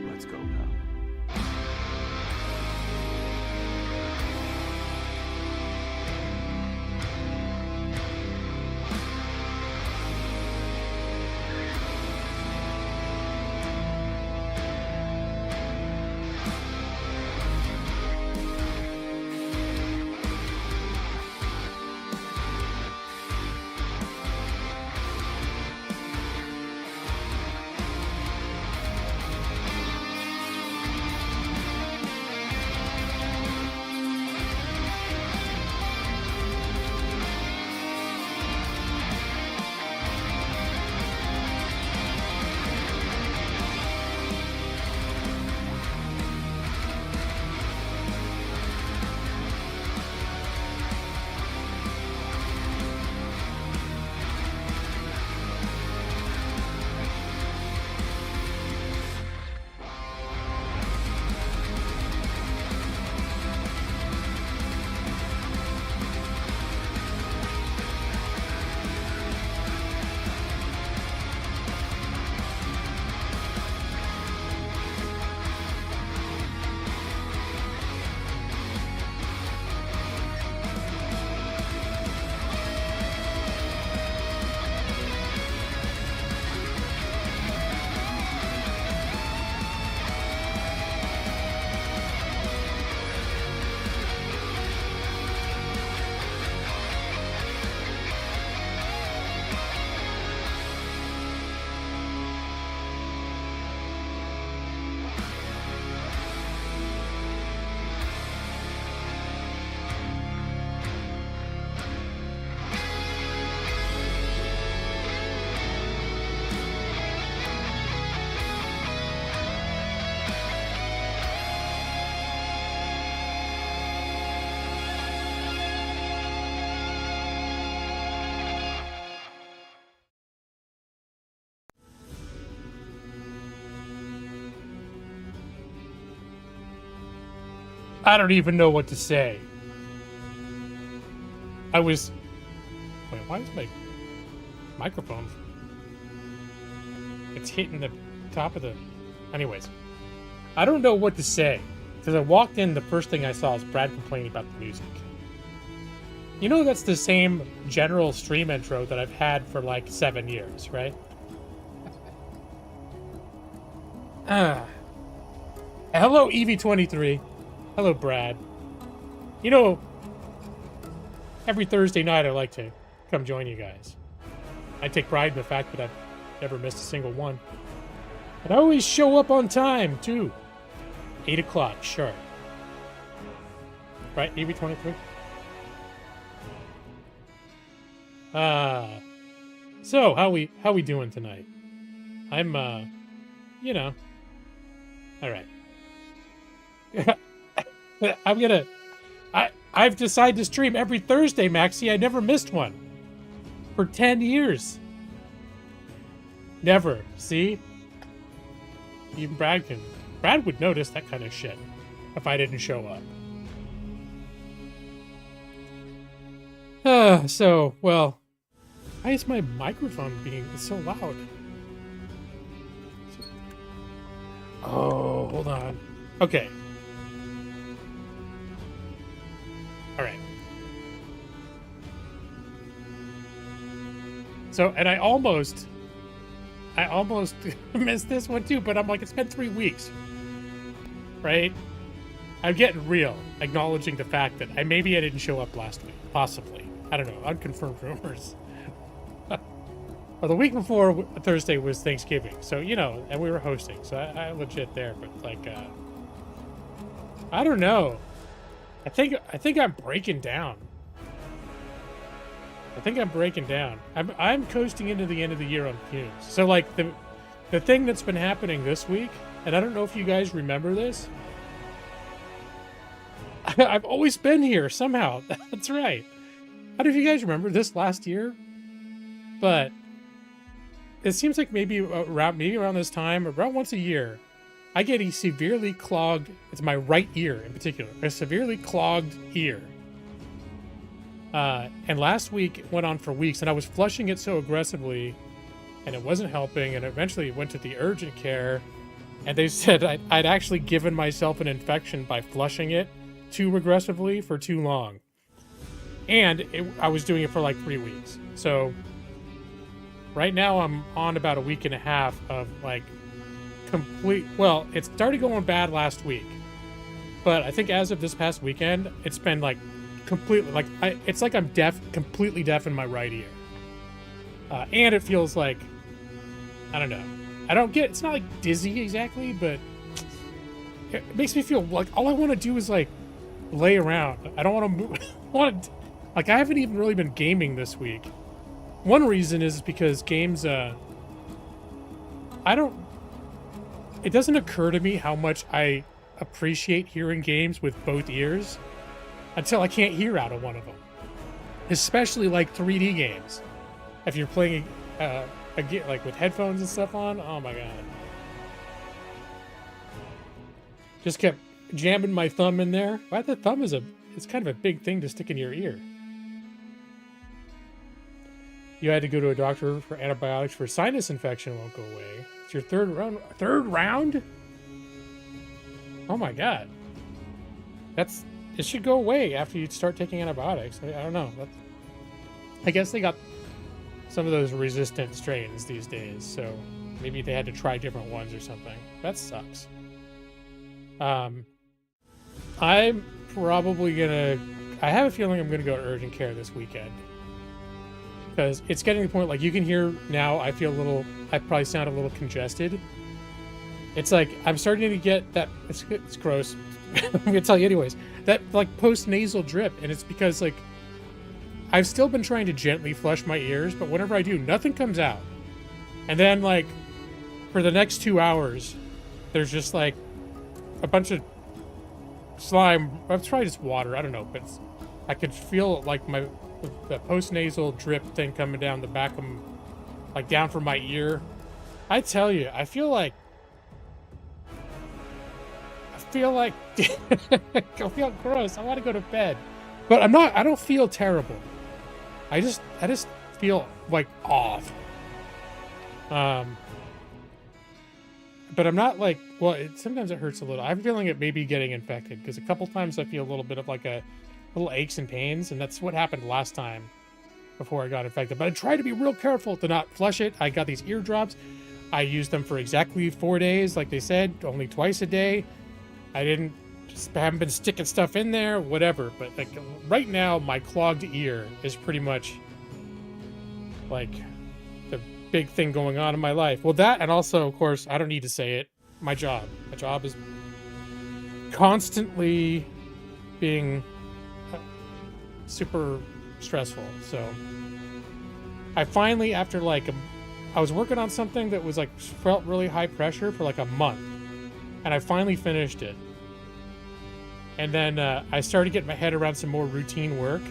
Let's go, pal. I don't even know what to say. Wait, why is my microphone? It's hitting the top of the... Anyways, I don't know what to say. Because I walked in, the first thing I saw was Brad complaining about the music. You know that's the same general stream intro that I've had for like 7 years, right? Hello, EV23. Hello, Brad. You know, every Thursday night I like to come join you guys. I take pride in the fact that I've never missed a single one. And I always show up on time, too. 8 o'clock, sharp. Right, EV23? So, how we doing tonight? I'm, you know. Alright. I've decided to stream every Thursday, Maxie. I never missed one. For 10 years. Never. See? Even Brad would notice that kind of shit if I didn't show up. So, well, why is my microphone being so loud? Oh, hold on. Okay. All right. So, and I almost missed this one too, but I'm like, it's been 3 weeks, right? I'm getting real, acknowledging the fact that maybe I didn't show up last week, possibly. I don't know, unconfirmed rumors. Well, the week before Thursday was Thanksgiving, so, you know, and we were hosting, so I legit there, but like, I don't know. I think I'm breaking down. I'm coasting into the end of the year on fumes. So like the thing that's been happening this week, and I don't know if you guys remember this. I've always been here somehow. That's right. I don't know if you guys remember this last year, but it seems like maybe around this time, around once a year, I get a severely clogged, it's my right ear in particular, a severely clogged ear. And last week it went on for weeks, and I was flushing it so aggressively, and it wasn't helping, and eventually went to the urgent care, And they said I'd actually given myself an infection by flushing it too regressively for too long. And I was doing it for like 3 weeks. So right now I'm on about a week and a half of like well, it started going bad last week. But I think as of this past weekend, it's been like completely like it's like I'm completely deaf in my right ear. And it feels like, I don't know. It's not like dizzy exactly, but it makes me feel like all I want to do is like lay around. I don't want to move. Like I haven't even really been gaming this week. One reason is because games, it doesn't occur to me how much I appreciate hearing games with both ears until I can't hear out of one of them. Especially like 3D games. If you're playing like with headphones and stuff on, oh my god. Just kept jamming my thumb in there. Why the thumb it's kind of a big thing to stick in your ear. You had to go to a doctor for antibiotics for sinus infection won't go away. It's your third round? Oh my god. It should go away after you start taking antibiotics. I don't know. I guess they got some of those resistant strains these days, so maybe they had to try different ones or something. That sucks. I'm probably I have a feeling I'm gonna go to urgent care this weekend. Because it's getting to the point, like, you can hear now, I probably sound a little congested. It's like, I'm starting to get that, it's gross. I'm gonna tell you anyways, that, like, post-nasal drip, and it's because, like, I've still been trying to gently flush my ears, but whenever I do, nothing comes out. And then, like, for the next 2 hours, there's just, like, a bunch of slime. I've tried just water, I don't know, but I could feel, like, the post-nasal drip thing coming down the back of, like, down from my ear. I tell you, I feel like I feel gross. I want to go to bed, but I don't feel terrible. I just feel like off. But I'm not like, well, sometimes it hurts a little. I'm feeling it maybe getting infected because a couple times I feel a little bit of like a little aches and pains, and that's what happened last time before I got infected. But I tried to be real careful to not flush it. I got these eardrops. I used them for exactly 4 days, like they said, only twice a day. I haven't been sticking stuff in there, whatever. But like right now, my clogged ear is pretty much like the big thing going on in my life. Well, that, and also, of course, I don't need to say it, my job. My job is constantly being super stressful. So I finally, after like I was working on something that was like felt really high pressure for like a month, and I finally finished it. And then I started getting my head around some more routine work.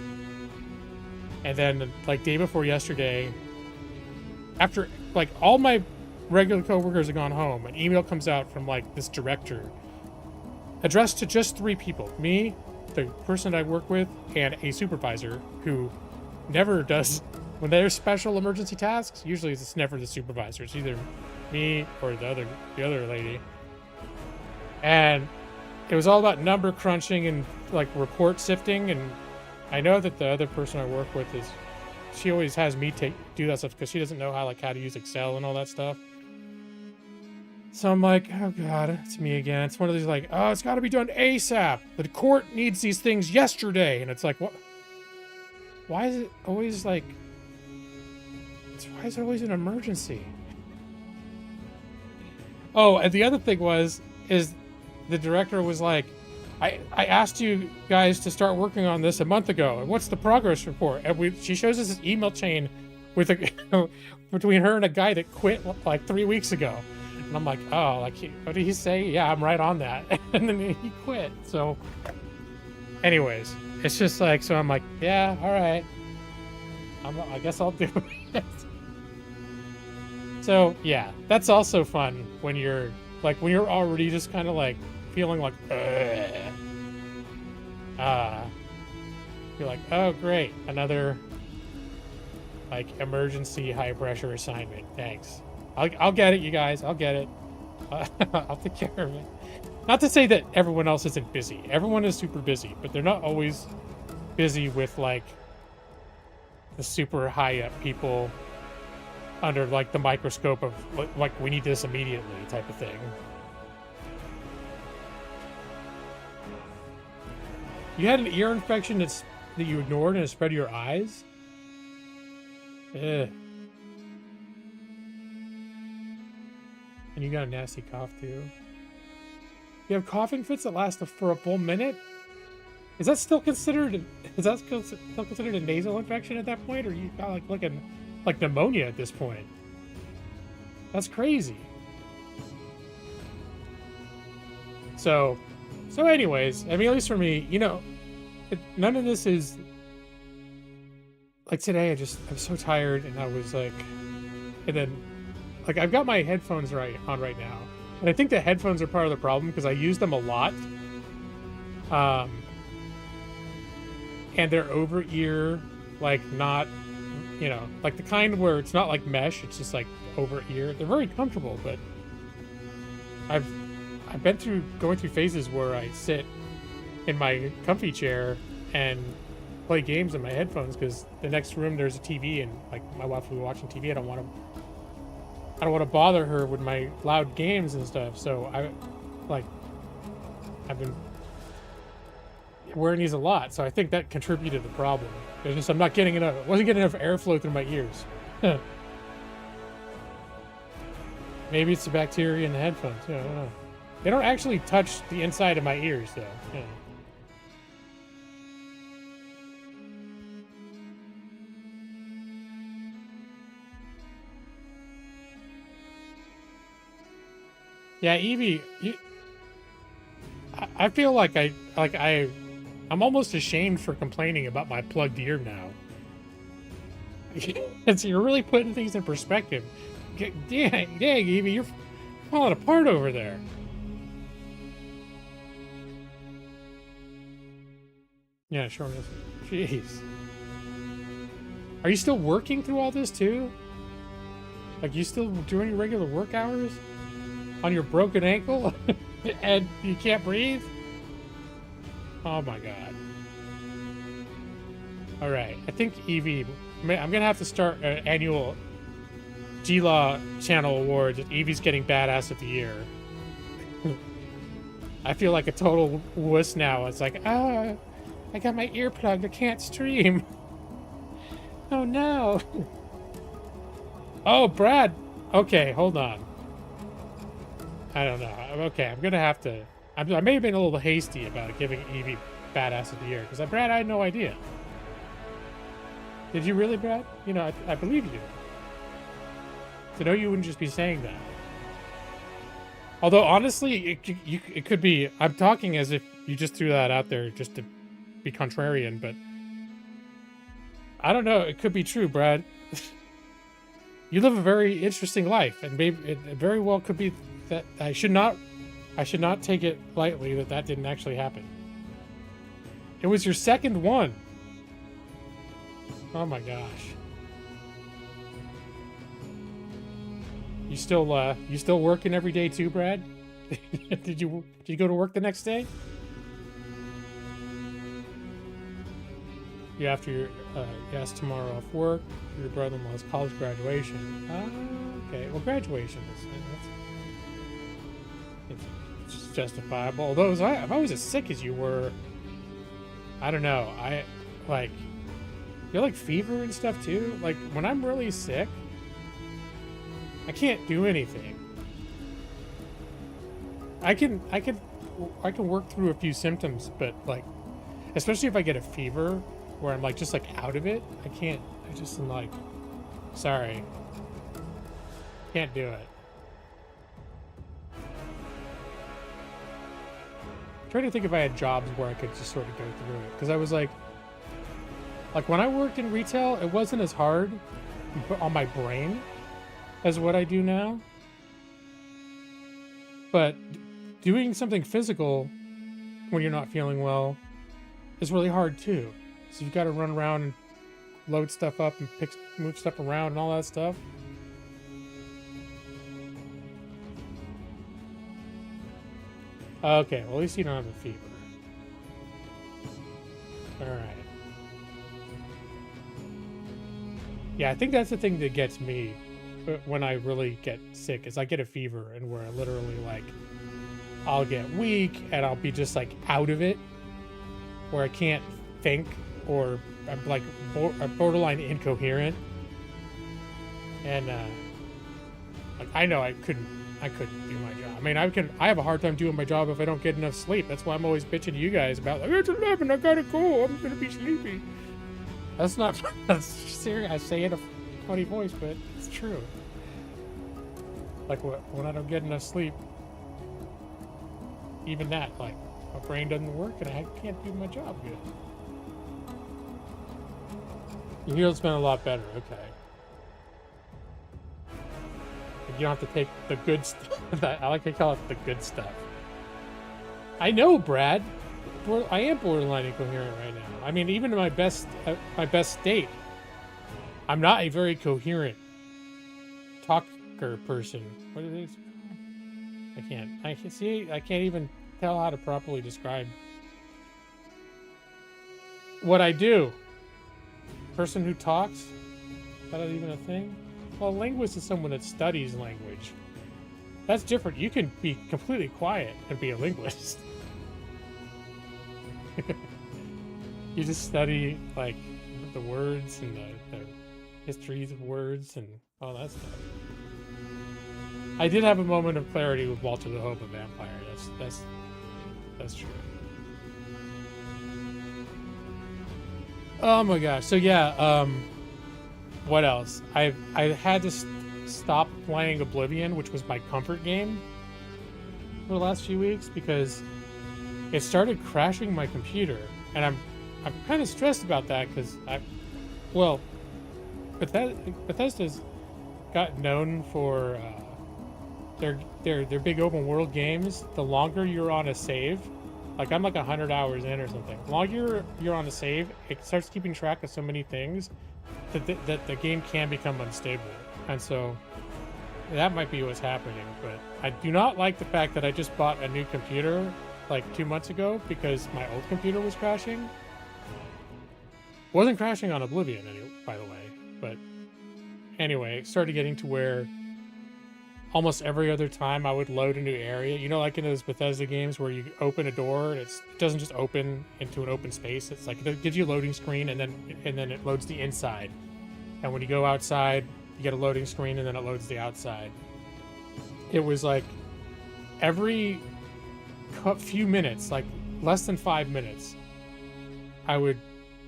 And then like day before yesterday, after like all my regular coworkers have gone home, an email comes out from like this director addressed to just 3 people: me, the person I work with, and a supervisor who never does, when there's special emergency tasks, usually it's never the supervisor. It's either me or the other lady. And it was all about number crunching and like report sifting. And I know that the other person I work with she always has me do that stuff because she doesn't know how to use Excel and all that stuff. So I'm like, oh god, it's me again. It's one of these like, oh, it's got to be done ASAP. The court needs these things yesterday. And it's like, what? Why is it always like, why is it always an emergency? Oh, and the other thing is the director was like, I asked you guys to start working on this a month ago. And what's the progress report? And she shows us this email chain with between her and a guy that quit like 3 weeks ago. And I'm like, oh, like, what did he say? Yeah, I'm right on that. And then he quit. So anyways, it's just like, so I'm like, yeah, all right. I guess I'll do it. So yeah, that's also fun when you're already just kind of like feeling like, you're like, oh great, another like emergency high pressure assignment. Thanks. I'll get it, you guys. I'll get it. I'll take care of it. Not to say that everyone else isn't busy. Everyone is super busy, but they're not always busy with like the super high up people under like the microscope of like we need this immediately type of thing. You had an ear infection that you ignored and it spread to your eyes? Ugh. And you got a nasty cough too. You have coughing fits that last for a full minute? Is that still considered? Is that still considered a nasal infection at that point, or you got like looking like pneumonia at this point? That's crazy. So anyways, I mean, at least for me, you know, none of this is like today. I'm so tired, and I was like, and then like I've got my headphones on right now, and I think the headphones are part of the problem because I use them a lot. And they're over ear, like not, you know, like the kind where it's not like mesh, it's just like over ear. They're very comfortable, but I've been going through phases where I sit in my comfy chair and play games in my headphones because the next room there's a TV and like my wife will be watching TV. I don't want to bother her with my loud games and stuff. So I've been wearing these a lot, so I think that contributed to the problem. It's just I'm not getting enough. Wasn't getting enough airflow through my ears. Maybe it's the bacteria in the headphones. Yeah, I don't know. They don't actually touch the inside of my ears, though. Yeah. Yeah, Evie, I feel like I'm almost ashamed for complaining about my plugged ear now. So you're really putting things in perspective. Dang, Evie, you're falling apart over there. Yeah, sure is. Jeez. Are you still working through all this too? Like, you still doing your regular work hours? On your broken ankle? And you can't breathe? Oh my god. Alright, I think Evie... I'm gonna have to start an annual G-Law channel award. Evie's getting badass of the year. I feel like a total wuss now. It's like, I got my ear plugged. I can't stream. Oh no. Oh, Brad. Okay, hold on. I don't know. Okay, I'm gonna have to... I may have been a little hasty about giving Evie badass of the year, because Brad, I had no idea. Did you really, Brad? You know, I believe you. To know you wouldn't just be saying that. Although, honestly, it could be... I'm talking as if you just threw that out there just to be contrarian, but... I don't know. It could be true, Brad. You live a very interesting life, and maybe it very well could be that I should not take it lightly that didn't actually happen. It was your second one. Oh my gosh. You still working every day too, Brad? Did you go to work the next day? You after your yes, tomorrow off work. Your brother-in-law's college graduation. Okay. Well, graduation it's justifiable. Although if I was as sick as you were, I don't know. You like fever and stuff too. Like when I'm really sick, I can't do anything. I can work through a few symptoms, but like, especially if I get a fever where I'm like just like out of it, I can't. I just am like, sorry, can't do it. I'm trying to think if I had jobs where I could just sort of go through it, because I was like when I worked in retail, it wasn't as hard on my brain as what I do now. But doing something physical when you're not feeling well is really hard too. So you've got to run around and load stuff up and move stuff around and all that stuff. Okay, well, at least you don't have a fever. Alright. Yeah, I think that's the thing that gets me when I really get sick, is I get a fever and where I literally, like, I'll get weak and I'll be just, like, out of it, where I can't think, or I'm, like, borderline incoherent. And, like, I know I couldn't do my job. I mean, I have a hard time doing my job if I don't get enough sleep. That's why I'm always bitching to you guys about, like, it's 11, I gotta go, I'm gonna be sleepy. That's not, that's serious. I say it in a funny voice, but it's true. Like, when I don't get enough sleep, even that, like, my brain doesn't work and I can't do my job good. Your heal's been a lot better, okay. You don't have to take the good stuff. I like to call it the good stuff. I know, Brad. I am borderline incoherent right now. I mean, even in my best state, I'm not a very coherent talker person. What are these? I can't even tell how to properly describe what I do. Person who talks? Is that even a thing? Well, a linguist is someone that studies language. That's different. You can be completely quiet and be a linguist. You just study, like, the words and the histories of words and all that stuff. I did have a moment of clarity with Walter the Hope, a Vampire. That's true. Oh my gosh. So yeah, what else? I had to stop playing Oblivion, which was my comfort game for the last few weeks, because it started crashing my computer, and I'm kind of stressed about that because Bethesda's got known for their big open world games. The longer you're on a save, like I'm like 100 hours in or something. The longer you're on a save, it starts keeping track of so many things that the game can become unstable, and so that might be what's happening. But I do not like the fact that I just bought a new computer like 2 months ago because my old computer was crashing. Wasn't crashing on Oblivion, by the way, but anyway, it started getting to where almost every other time I would load a new area, you know, like in those Bethesda games where you open a door and it doesn't just open into an open space. It's like it gives you a loading screen and then it loads the inside. And when you go outside, you get a loading screen and then it loads the outside. It was like every few minutes, like less than 5 minutes, I would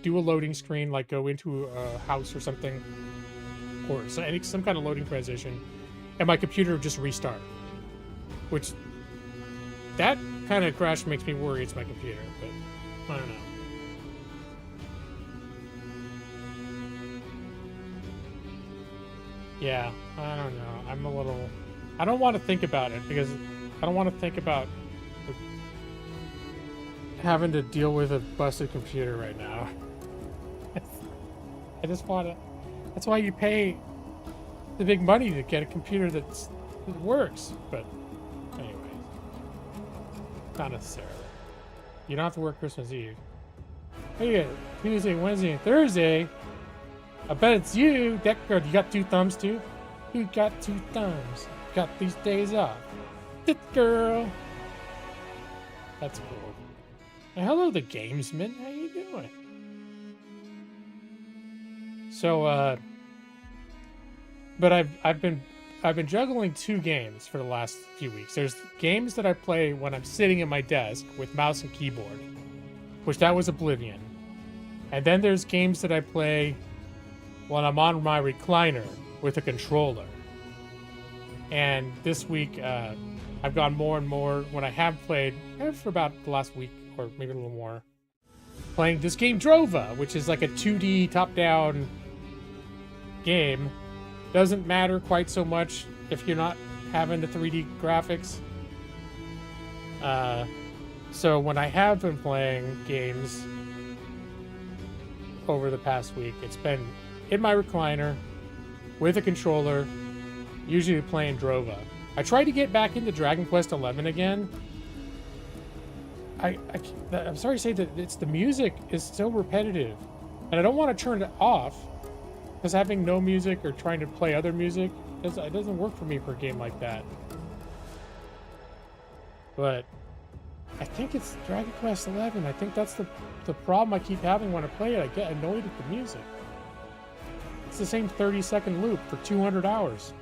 do a loading screen, like go into a house or something, or some kind of loading transition, and my computer would just restart. Which, that kind of crash makes me worry it's my computer, but I don't know. Yeah, I don't know. I don't want to think about it because I don't want to think about having to deal with a busted computer right now. I just want to. That's why you pay the big money to get a computer that works. But anyway, not necessarily. You don't have to work Christmas Eve. Hey, Tuesday, Wednesday, and Thursday. I bet it's you. That girl, you got 2 thumbs too? You got 2 thumbs. Got these days off. That girl. That's cool. And hello, the gamesman. How you doing? So, but I've been juggling 2 games for the last few weeks. There's games that I play when I'm sitting at my desk with mouse and keyboard, which that was Oblivion. And then there's games that I play when I'm on my recliner with a controller. And this week, I've gone more and more, when I have played, for about the last week, or maybe a little more, playing this game Drova, which is like a 2D top-down game. Doesn't matter quite so much if you're not having the 3D graphics. So when I have been playing games over the past week, it's been in my recliner with a controller, usually playing Drova. I tried to get back into Dragon Quest XI again, I'm sorry to say that it's the music is so repetitive, and I don't want to turn it off because having no music or trying to play other music it doesn't work for me for a game like that. But I think it's Dragon Quest XI. I think that's the problem I keep having when I play it. I get annoyed at the music. It's the same 30-second loop for 200 hours.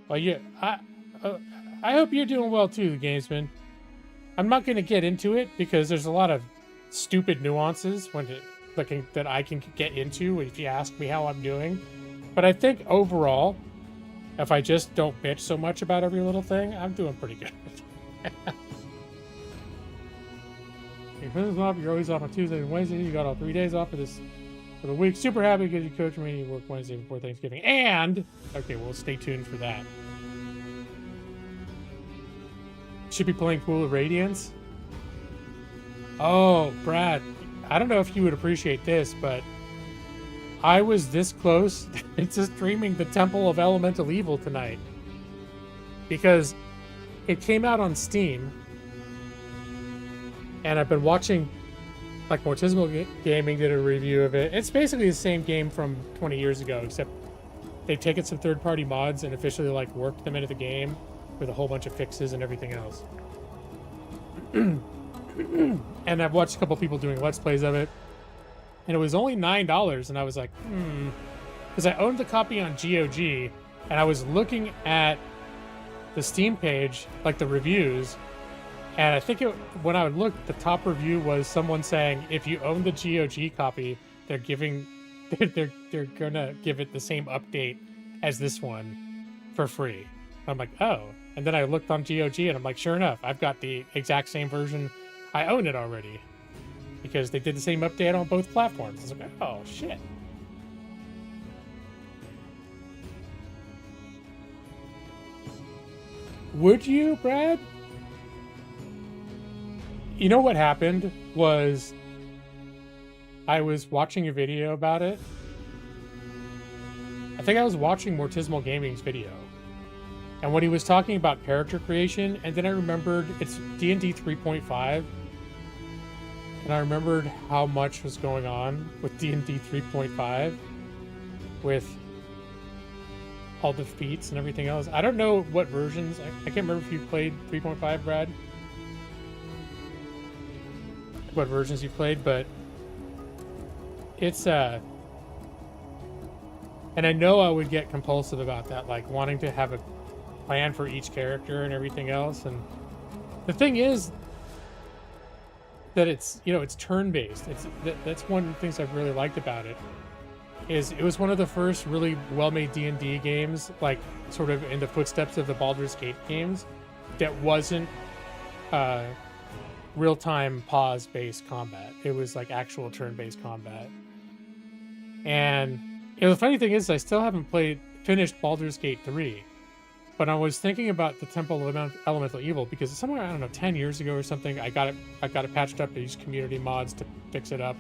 Well, yeah, I hope you're doing well too, Gamesman. I'm not going to get into it because there's a lot of stupid nuances that I can get into if you ask me how I'm doing. But I think overall, if I just don't bitch so much about every little thing, I'm doing pretty good. You're always off on Tuesdays and Wednesdays. You got all 3 days off for the week. Super happy because you coach me. You work Wednesday before Thanksgiving. And okay, well, stay tuned for that. Should be playing Pool of Radiance. Oh, Brad, I don't know if you would appreciate this, but I was this close to streaming the Temple of Elemental Evil tonight because it came out on Steam, and I've been watching, like, Mortismal Gaming did a review of it. It's basically the same game from 20 years ago, except they've taken some third-party mods and officially, like, worked them into the game with a whole bunch of fixes and everything else. And I've watched a couple people doing Let's Plays of it, and it was only $9, and I was like, because I owned the copy on GOG, and I was looking at the Steam page, like the reviews, and I think when I would look, the top review was someone saying, if you own the GOG copy, they're gonna give it the same update as this one for free. I'm like, oh. And then I looked on GOG, and I'm like, sure enough, I've got the exact same version. I own it already because they did the same update on both platforms. I was like, oh, shit. Would you, Brad? You know what happened was I was watching a video about it. I think I was watching Mortismal Gaming's video. And when he was talking about character creation, and then I remembered it's D&D 3.5, and I remembered how much was going on with D&D 3.5, with all the feats and everything else. I don't know what versions. I can't remember if you played 3.5, Brad. What versions you played, but it's and I know I would get compulsive about that, like wanting to have a plan for each character and everything else. And the thing is that it's turn-based. That's one of the things I've really liked about it. Is it was one of the first really well-made D&D games, like sort of in the footsteps of the Baldur's Gate games, that wasn't real-time pause-based combat. It was like actual turn-based combat. And the funny thing is, I still haven't finished Baldur's Gate 3. But I was thinking about the Temple of Elemental Evil because somewhere, I don't know, 10 years ago or something, I got it patched up. I used community mods to fix it up.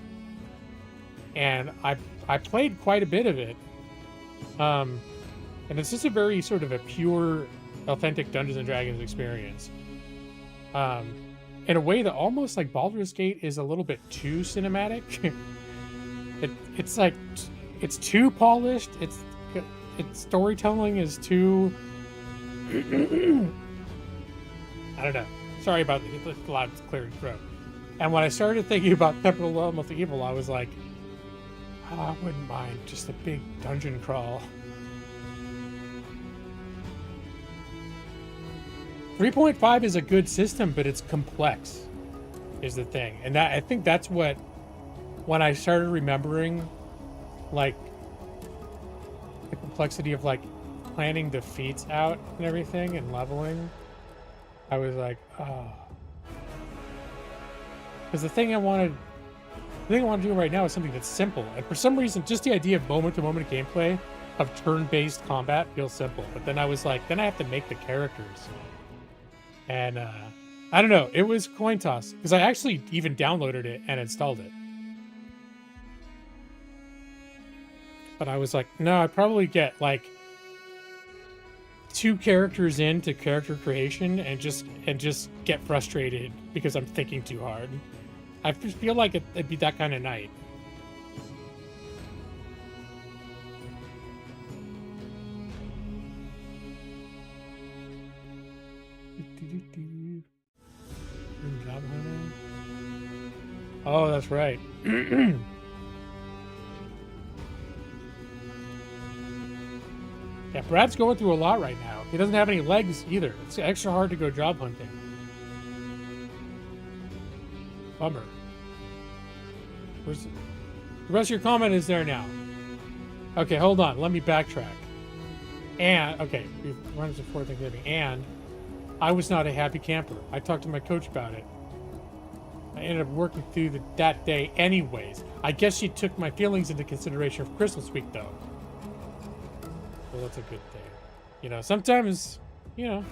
And I played quite a bit of it. And it's just a very sort of a pure, authentic Dungeons & Dragons experience. In a way that almost like Baldur's Gate is a little bit too cinematic. It's like, it's too polished. Its storytelling is too... I don't know. Sorry about the loud, clear throat. And when I started thinking about Temple of Elemental Evil, I was like, oh, I wouldn't mind just a big dungeon crawl. 3.5 is a good system, but it's complex, is the thing. And I think that's what, when I started remembering, like, the complexity of, like, planning the feats out and everything and leveling, I was like, oh. Because the thing I want to do right now is something that's simple. And for some reason, just the idea of moment-to-moment gameplay of turn-based combat feels simple. But then I was like, then I have to make the characters. And I don't know. It was coin toss. Because I actually even downloaded it and installed it. But I was like, no, I'd probably get, like, 2 characters into character creation and just get frustrated because I'm thinking too hard. I feel like it'd be that kind of night. Oh, that's right. Yeah, Brad's going through a lot right now. He doesn't have any legs either. It's extra hard to go job hunting. Bummer. Where's the rest of your comment is there now? Okay, hold on. Let me backtrack. And, okay, we've run into 4 Thanksgiving. And I was not a happy camper. I talked to my coach about it. I ended up working through that day anyways. I guess she took my feelings into consideration for Christmas week, though. Well, that's a good thing. You know, sometimes, you know,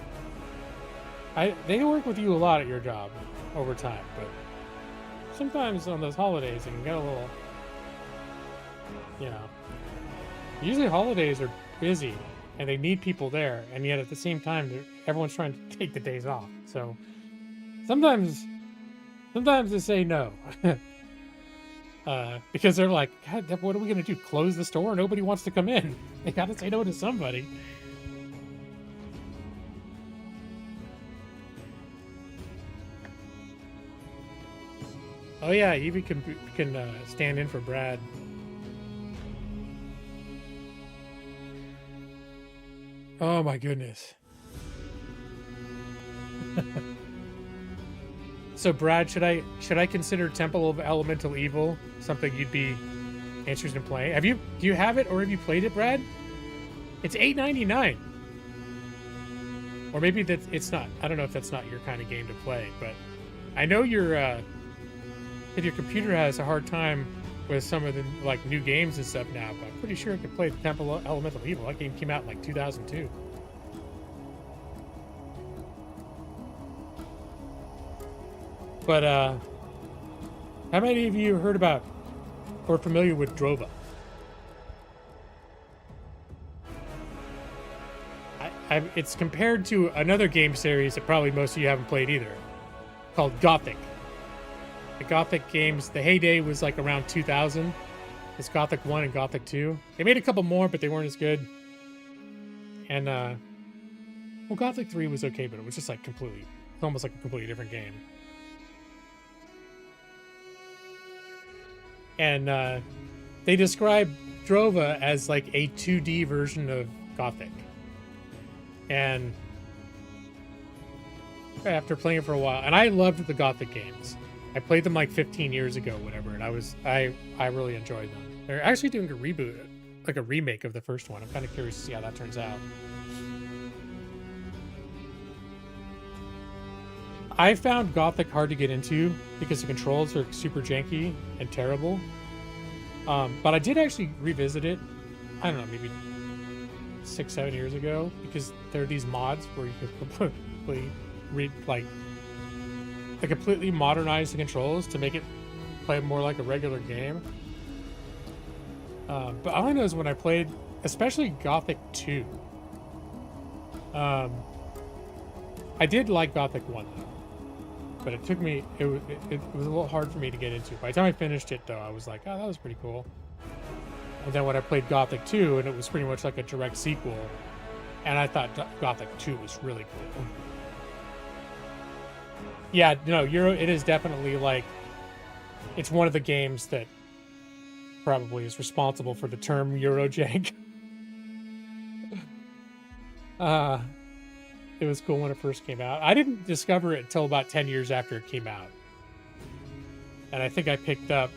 they work with you a lot at your job over time, but sometimes on those holidays it can get a little, you know. Usually holidays are busy and they need people there, and yet at the same time, everyone's trying to take the days off. So sometimes they say no. Because they're like, God, what are we going to do? Close the store? Nobody wants to come in. They got to say no to somebody. Oh yeah, Evie can stand in for Brad. Oh my goodness. So Brad, should I consider Temple of Elemental Evil something you'd be interested in playing? Do you have it, or have you played it, Brad? It's $8.99. Or maybe it's not. I don't know if that's not your kind of game to play, but I know that your computer has a hard time with some of the like new games and stuff now, but I'm pretty sure it could play the Temple of Elemental Evil. That game came out in like 2002. But, how many of you heard about or familiar with Drova? It's compared to another game series that probably most of you haven't played either, called Gothic. The Gothic games, the heyday was like around 2000. It's Gothic 1 and Gothic 2. They made a couple more, but they weren't as good. And, well, Gothic 3 was okay, but it was just like almost like a completely different game. And they describe Drova as like a 2D version of Gothic. And after playing it for a while, and I loved the Gothic games. I played them like 15 years ago, whatever, and I really enjoyed them. They're actually doing a reboot, like a remake of the first one. I'm kind of curious to see how that turns out. I found Gothic hard to get into because the controls are super janky and terrible. But I did actually revisit it, I don't know, maybe 6-7 years ago, because there are these mods where you can completely modernize the controls to make it play more like a regular game. But all I know is when I played, especially Gothic 2, I did like Gothic 1 though. But it took me, it was a little hard for me to get into. By the time I finished it, though, I was like, oh, that was pretty cool. And then when I played Gothic 2, and it was pretty much like a direct sequel, and I thought Gothic 2 was really cool. Yeah, no, it is definitely like, it's one of the games that probably is responsible for the term Eurojank. It was cool when it first came out. I didn't discover it until about 10 years after it came out. And I think I picked up,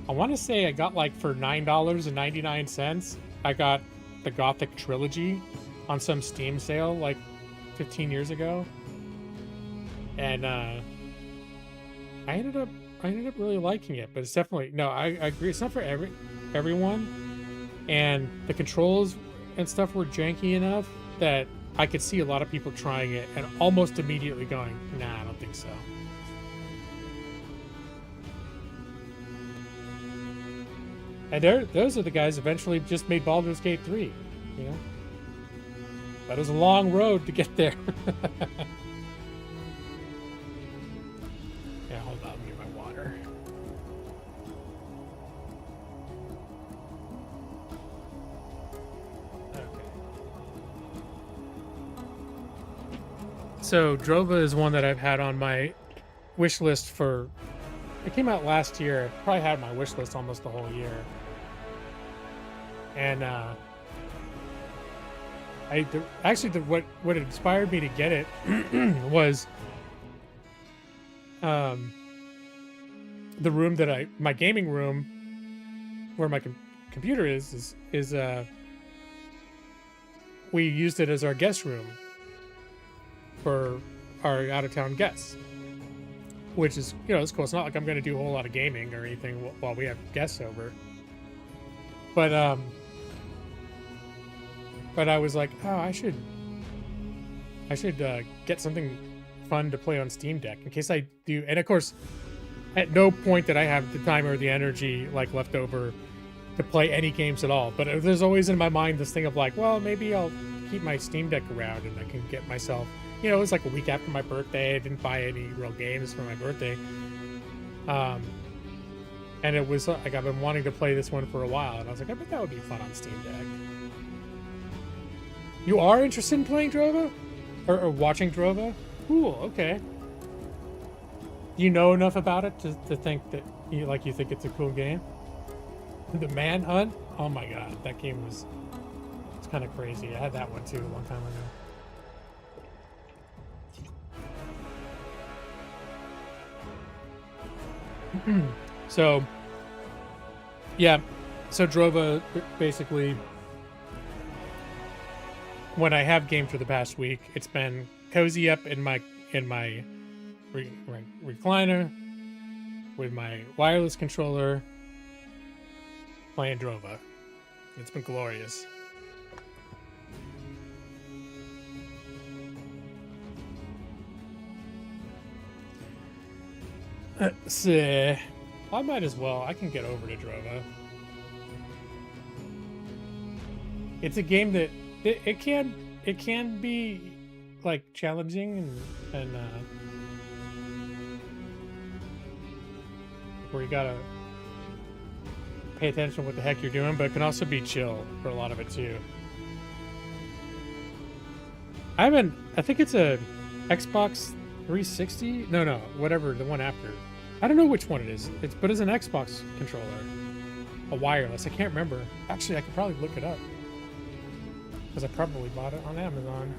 I want to say I got like for $9.99, I got the Gothic trilogy on some Steam sale like 15 years ago. And I ended up really liking it, but it's definitely, no, I agree. It's not for everyone. And the controls and stuff were janky enough that I could see a lot of people trying it and almost immediately going, nah, I don't think so. And those are the guys eventually just made Baldur's Gate 3, you know? That was a long road to get there. Yeah, hold on, let me get my water. Okay. So Drova is one that I've had on my wish list for. It came out last year. I probably had my wish list almost the whole year. And what inspired me to get it was the room that my gaming room where my computer is we used it as our guest room for our out-of-town guests, which is, it's cool. It's not like I'm going to do a whole lot of gaming or anything while we have guests over, but I was like, oh, I should get something fun to play on Steam Deck in case I do. And of course, at no point did I have the time or the energy like left over to play any games at all. But there's always in my mind this thing of like, well, maybe I'll keep my Steam Deck around and I can get myself, it was like a week after my birthday. I didn't buy any real games for my birthday. And it was like, I've been wanting to play this one for a while. And I was like, I bet that would be fun on Steam Deck. You are interested in playing Drova? Or watching Drova? Cool, okay. You know enough about it to think that you think it's a cool game? The Manhunt? Oh my god, that game it's kind of crazy. I had that one too a long time ago. So, yeah. So Drova, basically, when I have gamed for the past week, it's been cozy up in my recliner with my wireless controller playing Drova. It's been glorious. Let's see. I might as well. I can get over to Drova. It's a game that it can be like challenging and where you gotta pay attention to what the heck you're doing, but it can also be chill for a lot of it too. I think it's a Xbox 360. No, whatever, the one after. I don't know which one it is. But it's an Xbox controller, a wireless. I can't remember. Actually, I could probably look it up because I probably bought it on Amazon.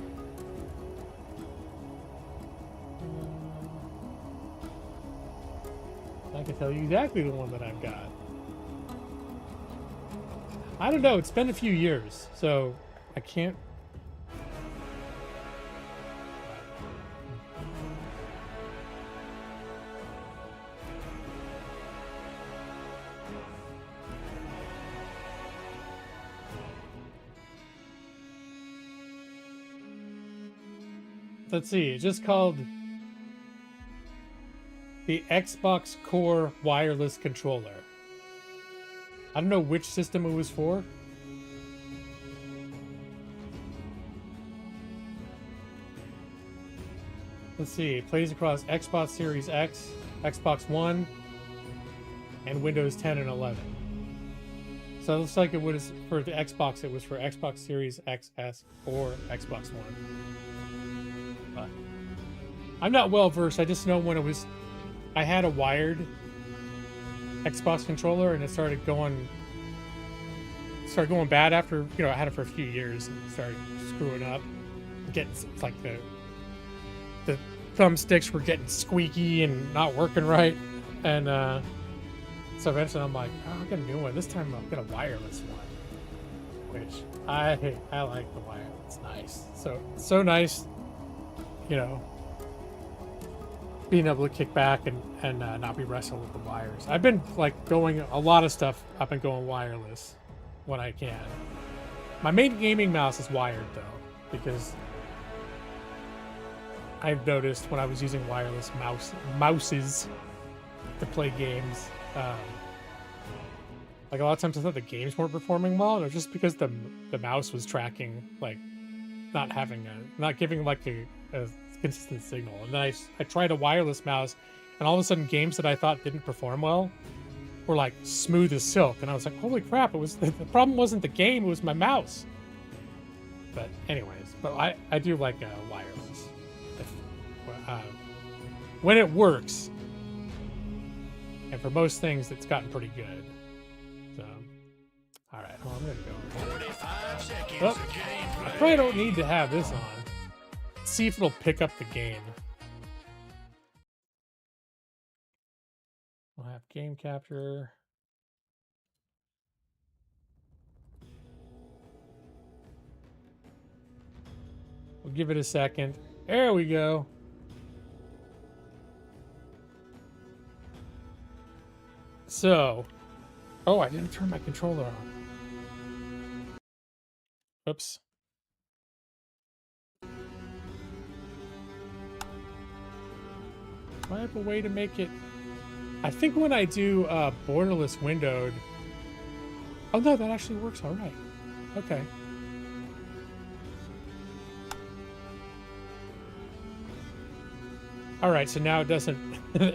I can tell you exactly the one that I've got. I don't know. It's been a few years, so I can't. Let's see. It's just called the Xbox Core Wireless Controller. I don't know which system it was for. Let's see. It plays across Xbox Series X, Xbox One, and Windows 10 and 11. So it looks like it was for the Xbox. It was for Xbox Series XS or Xbox One. But I'm not well versed. I just know when it was. I had a wired Xbox controller, and it started going bad after, I had it for a few years and it started screwing up. It's like the thumbsticks were getting squeaky and not working right, and so eventually I'm like, oh, I'll get a new one. This time I'll get a wireless one, which I like the wireless. It's nice. So nice, being able to kick back and not be wrestling with the wires. I've been going a lot of stuff. I've been going wireless when I can. My main gaming mouse is wired though, because I've noticed when I was using wireless mouses to play games, a lot of times I thought the games weren't performing well, and it was just because the mouse was tracking not giving like a consistent signal. And then I tried a wireless mouse, and all of a sudden games that I thought didn't perform well were like smooth as silk, and I was like, holy crap! It was the problem wasn't the game, it was my mouse. But anyways, I do like wireless when it works, and for most things it's gotten pretty good. So, all right, well, I'm gonna go. 45 seconds Oh, of gameplay. I probably don't need to have this on. Let's see if it'll pick up the game. We'll have game capture. We'll give it a second. There we go. So, oh, I didn't turn my controller on. Oops. Do I have a way to make it? I think when I do borderless windowed. Oh no, that actually works all right. Okay. All right, so now it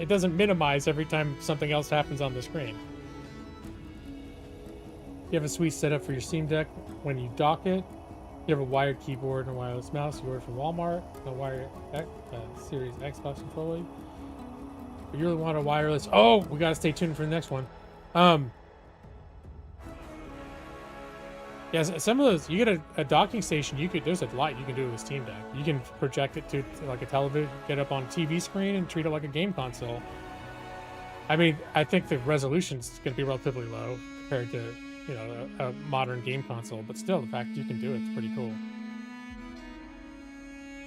doesn't minimize every time something else happens on the screen. You have a sweet setup for your Steam Deck when you dock it. You have a wired keyboard and a wireless mouse you ordered from Walmart. A wired Series Xbox controller. If you really want a wireless, oh, we gotta stay tuned for the next one. Yeah, some of those, you get a docking station, there's a lot you can do with a Steam Deck. You can project it to like a television, get up on a TV screen and treat it like a game console. I mean, I think the resolution's gonna be relatively low compared to, you know, a modern game console, but still, the fact you can do it's pretty cool.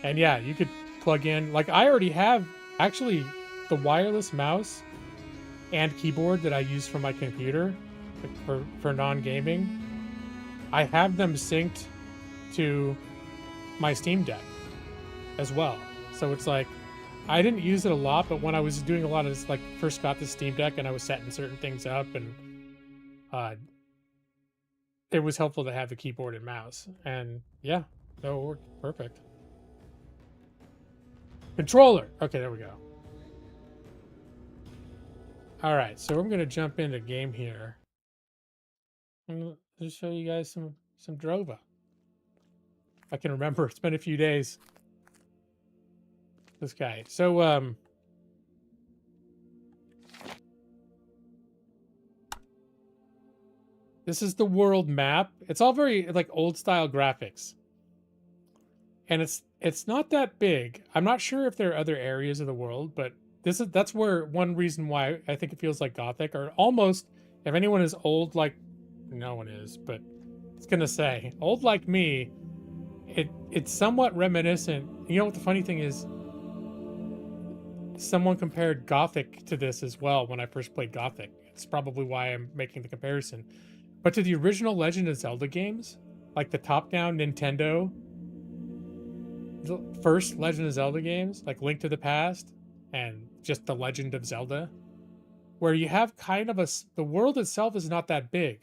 And yeah, you could plug in, like I already have, actually, the wireless mouse and keyboard that I use for my computer for non-gaming. I have them synced to my Steam Deck as well. So it's like, I didn't use it a lot, but when I was doing a lot of this, like first got the Steam Deck and I was setting certain things up, and it was helpful to have the keyboard and mouse. And yeah, that worked perfect. Controller. Okay, there we go. All right, so I'm going to jump into game here. I'm going to just show you guys some Drova. I can remember. It's been a few days. This guy. So, this is the world map. It's all very like old style graphics. And it's not that big. I'm not sure if there are other areas of the world, but that's where one reason why I think it feels like Gothic, or almost, if anyone is old like, no one is, but it's gonna say old like me, it's somewhat reminiscent. You know what the funny thing is? Someone compared Gothic to this as well when I first played Gothic. It's probably why I'm making the comparison. But to the original Legend of Zelda games, like the top-down Nintendo first Legend of Zelda games, like Link to the Past and just the Legend of Zelda, where you have kind of the world itself is not that big,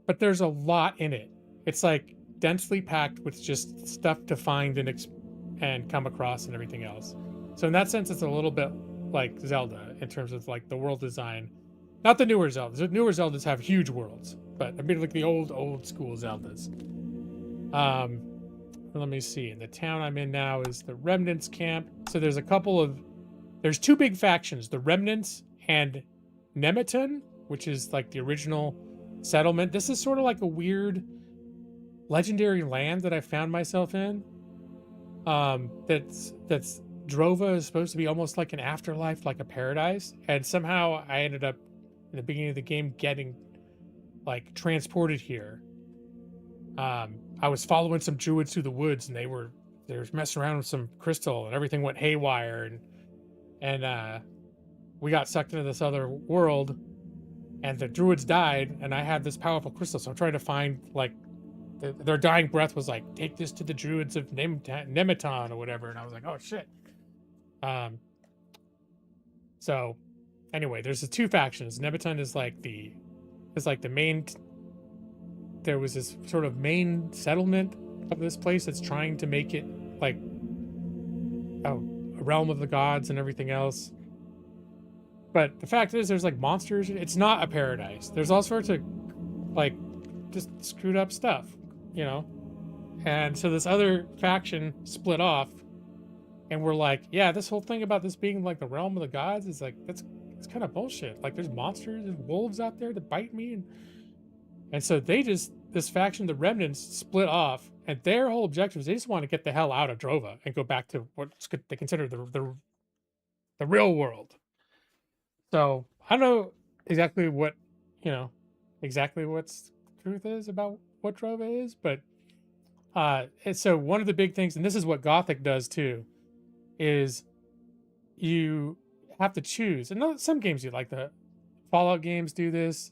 but there's a lot in it. It's like densely packed with just stuff to find and come across and everything else. So in that sense, it's a little bit like Zelda in terms of like the world design. Not the newer Zeldas. The newer Zeldas have huge worlds, but I mean like the old school Zeldas. Let me see. The town I'm in now is the Remnants camp. So there's two big factions, the Remnants and Nemeton, which is like the original settlement. This is sort of like a weird legendary land that I found myself in. That's Drova is supposed to be almost like an afterlife, like a paradise. And somehow I ended up in the beginning of the game getting like transported here. I was following some druids through the woods, and they were messing around with some crystal, and everything went haywire, and we got sucked into this other world, and the druids died, and I had this powerful crystal, so I'm trying to find, like, their dying breath was like, take this to the druids of Nemeton or whatever, and I was like, oh shit. So anyway, there's the two factions. Nemeton is like the main. There was this sort of main settlement of this place that's trying to make it like a realm of the gods and everything else. But the fact is, there's like monsters. It's not a paradise. There's all sorts of like just screwed up stuff, you know? And so this other faction split off, and we're like, yeah, this whole thing about this being like the realm of the gods is like, it's kind of bullshit. Like there's monsters and wolves out there that bite me. And so this faction, the remnants, split off, and their whole objective is they just want to get the hell out of Drova and go back to what they consider the real world. So I don't know exactly what, exactly what's truth is about what Drova is, but and so one of the big things, and this is what Gothic does too, is you have to choose. And some games do, like the Fallout games do this.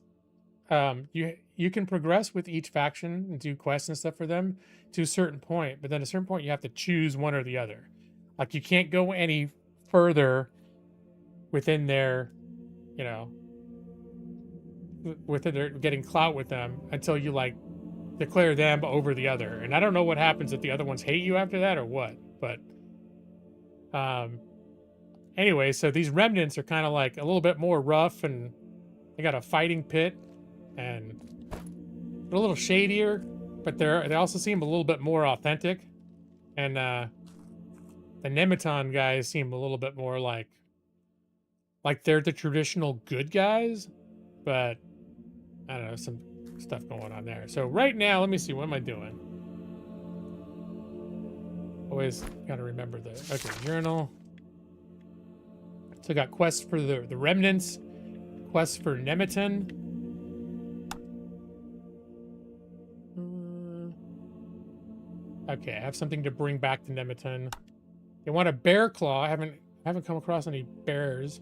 You can progress with each faction and do quests and stuff for them to a certain point, but then at a certain point you have to choose one or the other. Like you can't go any further within their, within their getting clout with them until you like declare them over the other. And I don't know what happens if the other ones hate you after that or what, but anyway, so these remnants are kind of like a little bit more rough, and they got a fighting pit, and they're a little shadier, but they also seem a little bit more authentic. And the Nemeton guys seem a little bit more like they're the traditional good guys, but I don't know, some stuff going on there. So right now, let me see, what am I doing? Always gotta remember the journal. So I got quests for the remnants, quests for Nemeton. Okay, I have something to bring back to Nemeton. They want a bear claw. I haven't come across any bears.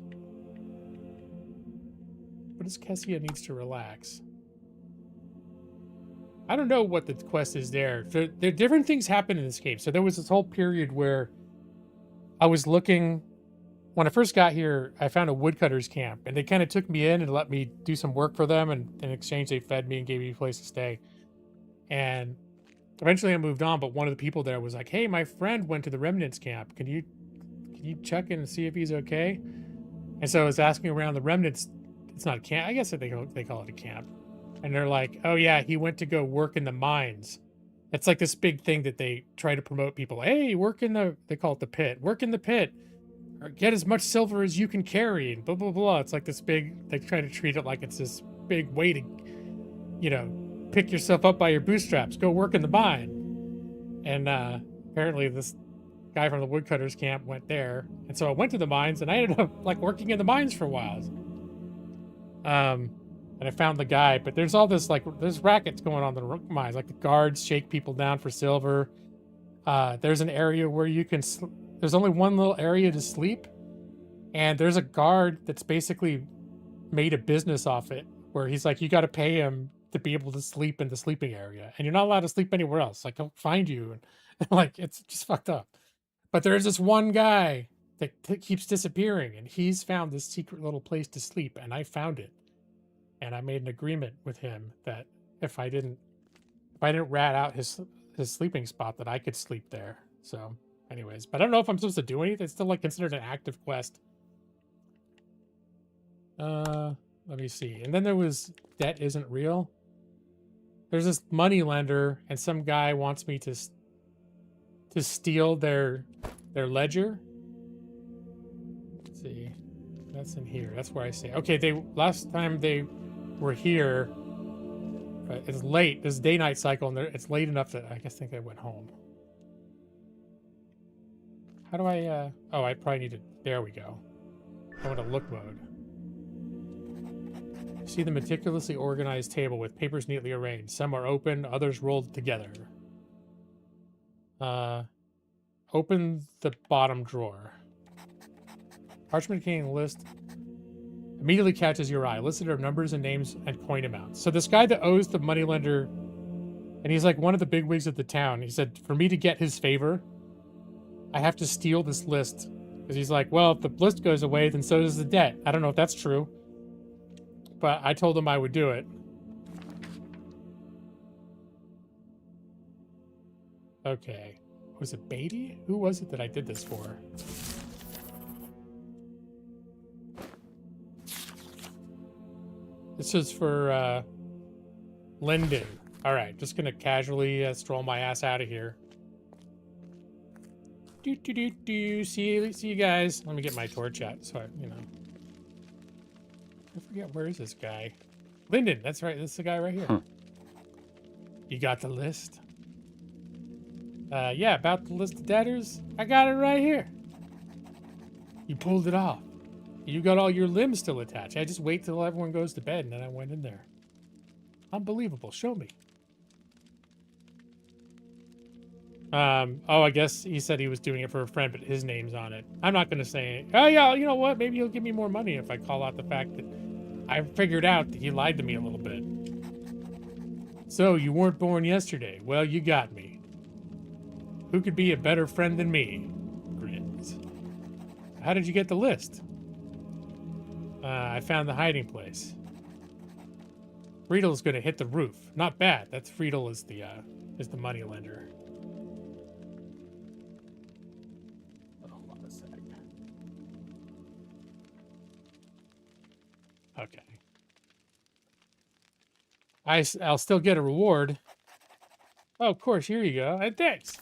What does Kessia needs to relax? I don't know what the quest is there. There different things happen in this game. So there was this whole period where I was looking. When I first got here, I found a woodcutter's camp, and they kind of took me in and let me do some work for them, and in exchange they fed me and gave me a place to stay. And eventually I moved on, but one of the people there was like, hey, my friend went to the remnants camp. Can you check in and see if he's okay? And so I was asking around the remnants. It's not a camp. I guess they call it a camp. And they're like, oh yeah, he went to go work in the mines. It's like this big thing that they try to promote people. Hey, they call it the pit. Work in the pit. Or get as much silver as you can carry, and blah, blah, blah. It's like this big, they try to treat it like it's this big way to, pick yourself up by your bootstraps. Go work in the mine. And apparently this guy from the woodcutters camp went there. And so I went to the mines, and I ended up like working in the mines for a while. And I found the guy, but there's all this there's rackets going on in the mines. Like the guards shake people down for silver. There's an area where you can, there's only one little area to sleep. And there's a guard that's basically made a business off it, where he's like, you got to pay him to be able to sleep in the sleeping area. And you're not allowed to sleep anywhere else. Like, he'll find you. And like, it's just fucked up. But there's this one guy that keeps disappearing, and he's found this secret little place to sleep, and I found it. And I made an agreement with him that if I didn't rat out his sleeping spot, that I could sleep there. So anyways, but I don't know if I'm supposed to do anything. It's still like considered an active quest. Let me see. And then there was Debt Isn't Real. There's this money lender, and some guy wants me to steal their ledger. Let's see. That's in here. That's where I say. Okay, last time they were here, it's late. This day-night cycle, and it's late enough that I think they went home. How do I, oh, I probably need to, there we go. I want to look mode. See the meticulously organized table with papers neatly arranged. Some are open, others rolled together. Open the bottom drawer. Parchment containing list immediately catches your eye. Listed are numbers and names and coin amounts. So this guy that owes the moneylender, and he's like one of the bigwigs of the town, he said, for me to get his favor, I have to steal this list. Because he's like, well, if the list goes away, then so does the debt. I don't know if that's true, but I told him I would do it. Okay. Was it Beatty? Who was it that I did this for? This is for Lyndon. All right, just gonna casually stroll my ass out of here. See you guys. Let me get my torch out, so I forget, where is this guy? Lyndon, that's right. This is the guy right here. You got the list? Yeah, about the list of debtors. I got it right here. You pulled it off. You got all your limbs still attached. I just wait till everyone goes to bed, and then I went in there. Unbelievable. Show me. Oh, I guess he said he was doing it for a friend, but his name's on it. I'm not going to say, oh, yeah, you know what? Maybe he'll give me more money if I call out the fact that I figured out that he lied to me a little bit. So, you weren't born yesterday. Well, you got me. Who could be a better friend than me? Grins. How did you get the list? I found the hiding place. Friedel's gonna hit the roof. Not bad. That's Friedel is the money lender. Hold on a sec. Okay. I'll still get a reward. Oh, of course. Here you go. And thanks.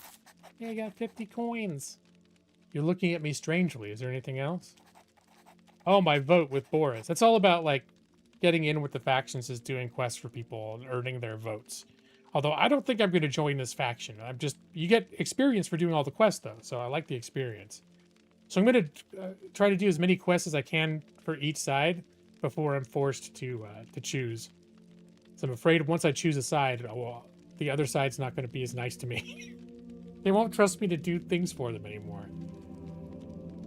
Yeah, I got 50 coins. You're looking at me strangely. Is there anything else? Oh, my vote with Boris. That's all about, like, getting in with the factions is doing quests for people and earning their votes. Although I don't think I'm going to join this faction. You get experience for doing all the quests, though, so I like the experience. So I'm going to try to do as many quests as I can for each side before I'm forced to choose. So I'm afraid once I choose a side, the other side's not going to be as nice to me. They won't trust me to do things for them anymore.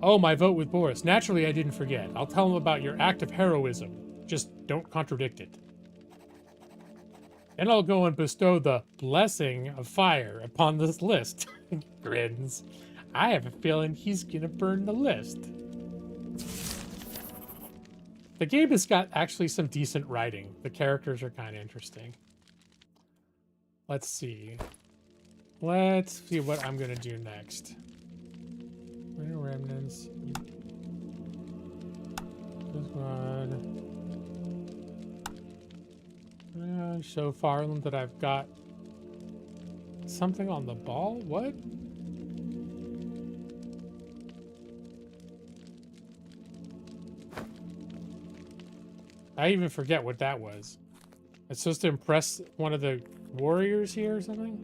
Oh, my vote with Boris. Naturally, I didn't forget. I'll tell him about your act of heroism. Just don't contradict it. Then I'll go and bestow the blessing of fire upon this list. Grins. I have a feeling he's gonna burn the list. The game has got actually some decent writing. The characters are kind of interesting. Let's see. Let's see what I'm gonna do next. Remnants. This one. Show Farland that I've got something on the ball? What? I even forget what that was. It's supposed to impress one of the warriors here or something?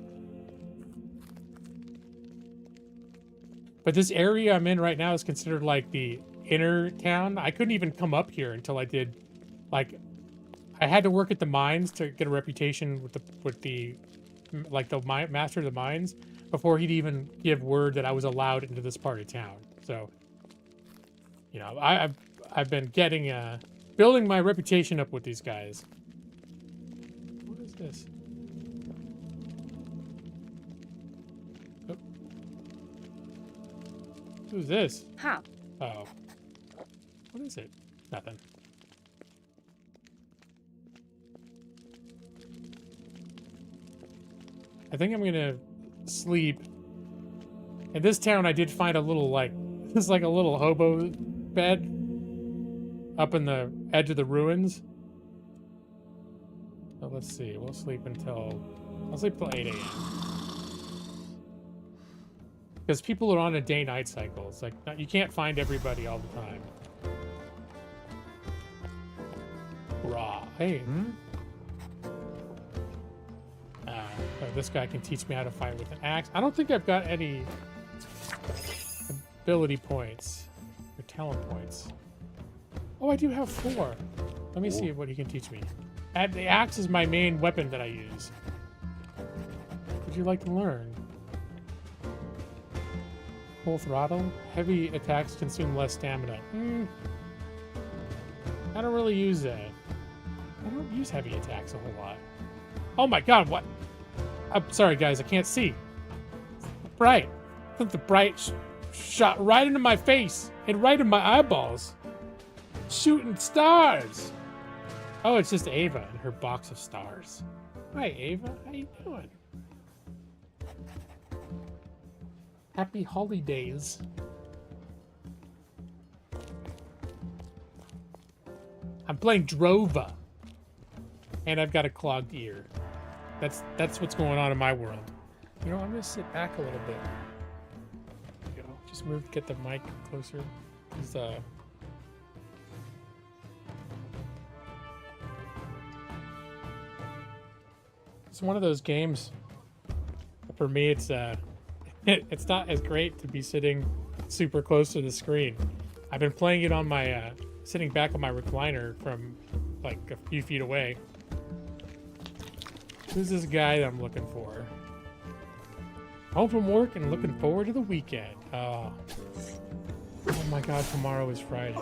But this area I'm in right now is considered like the inner town. I couldn't even come up here until I did, like, I had to work at the mines to get a reputation with the master of the mines before he'd even give word that I was allowed into this part of town. So, you know, I've been getting building my reputation up with these guys. What is this? Oh. Who's this? How? Oh. What is it? Nothing. I think I'm gonna sleep. In this town, I did find a little, like, this is like a little hobo bed up in the edge of the ruins. So let's see. I'll sleep till 8 a.m. Because people are on a day-night cycle. It's like, you can't find everybody all the time. Raw. Hey. This guy can teach me how to fight with an axe. I don't think I've got any ability points or talent points. Oh, I do have 4. Let me see what he can teach me. The axe is my main weapon that I use. Would you like to learn? Full throttle? Heavy attacks consume less stamina. I don't really use that. I don't use heavy attacks a whole lot. Oh my god, what? I'm sorry, guys, I can't see. Bright. I think the bright shot right into my face and right in my eyeballs. Shooting stars. Oh, it's just Ava and her box of stars. Hi, Ava. How you doing? Happy holidays. I'm playing Drova. And I've got a clogged ear. That's what's going on in my world. You know, I'm gonna sit back a little bit. You know, just move, get the mic closer. It's one of those games. For me, it's it's not as great to be sitting super close to the screen. I've been playing it on my sitting back on my recliner from like a few feet away. Who's this guy that I'm looking for? Home from work and looking forward to the weekend. Oh my god, tomorrow is Friday.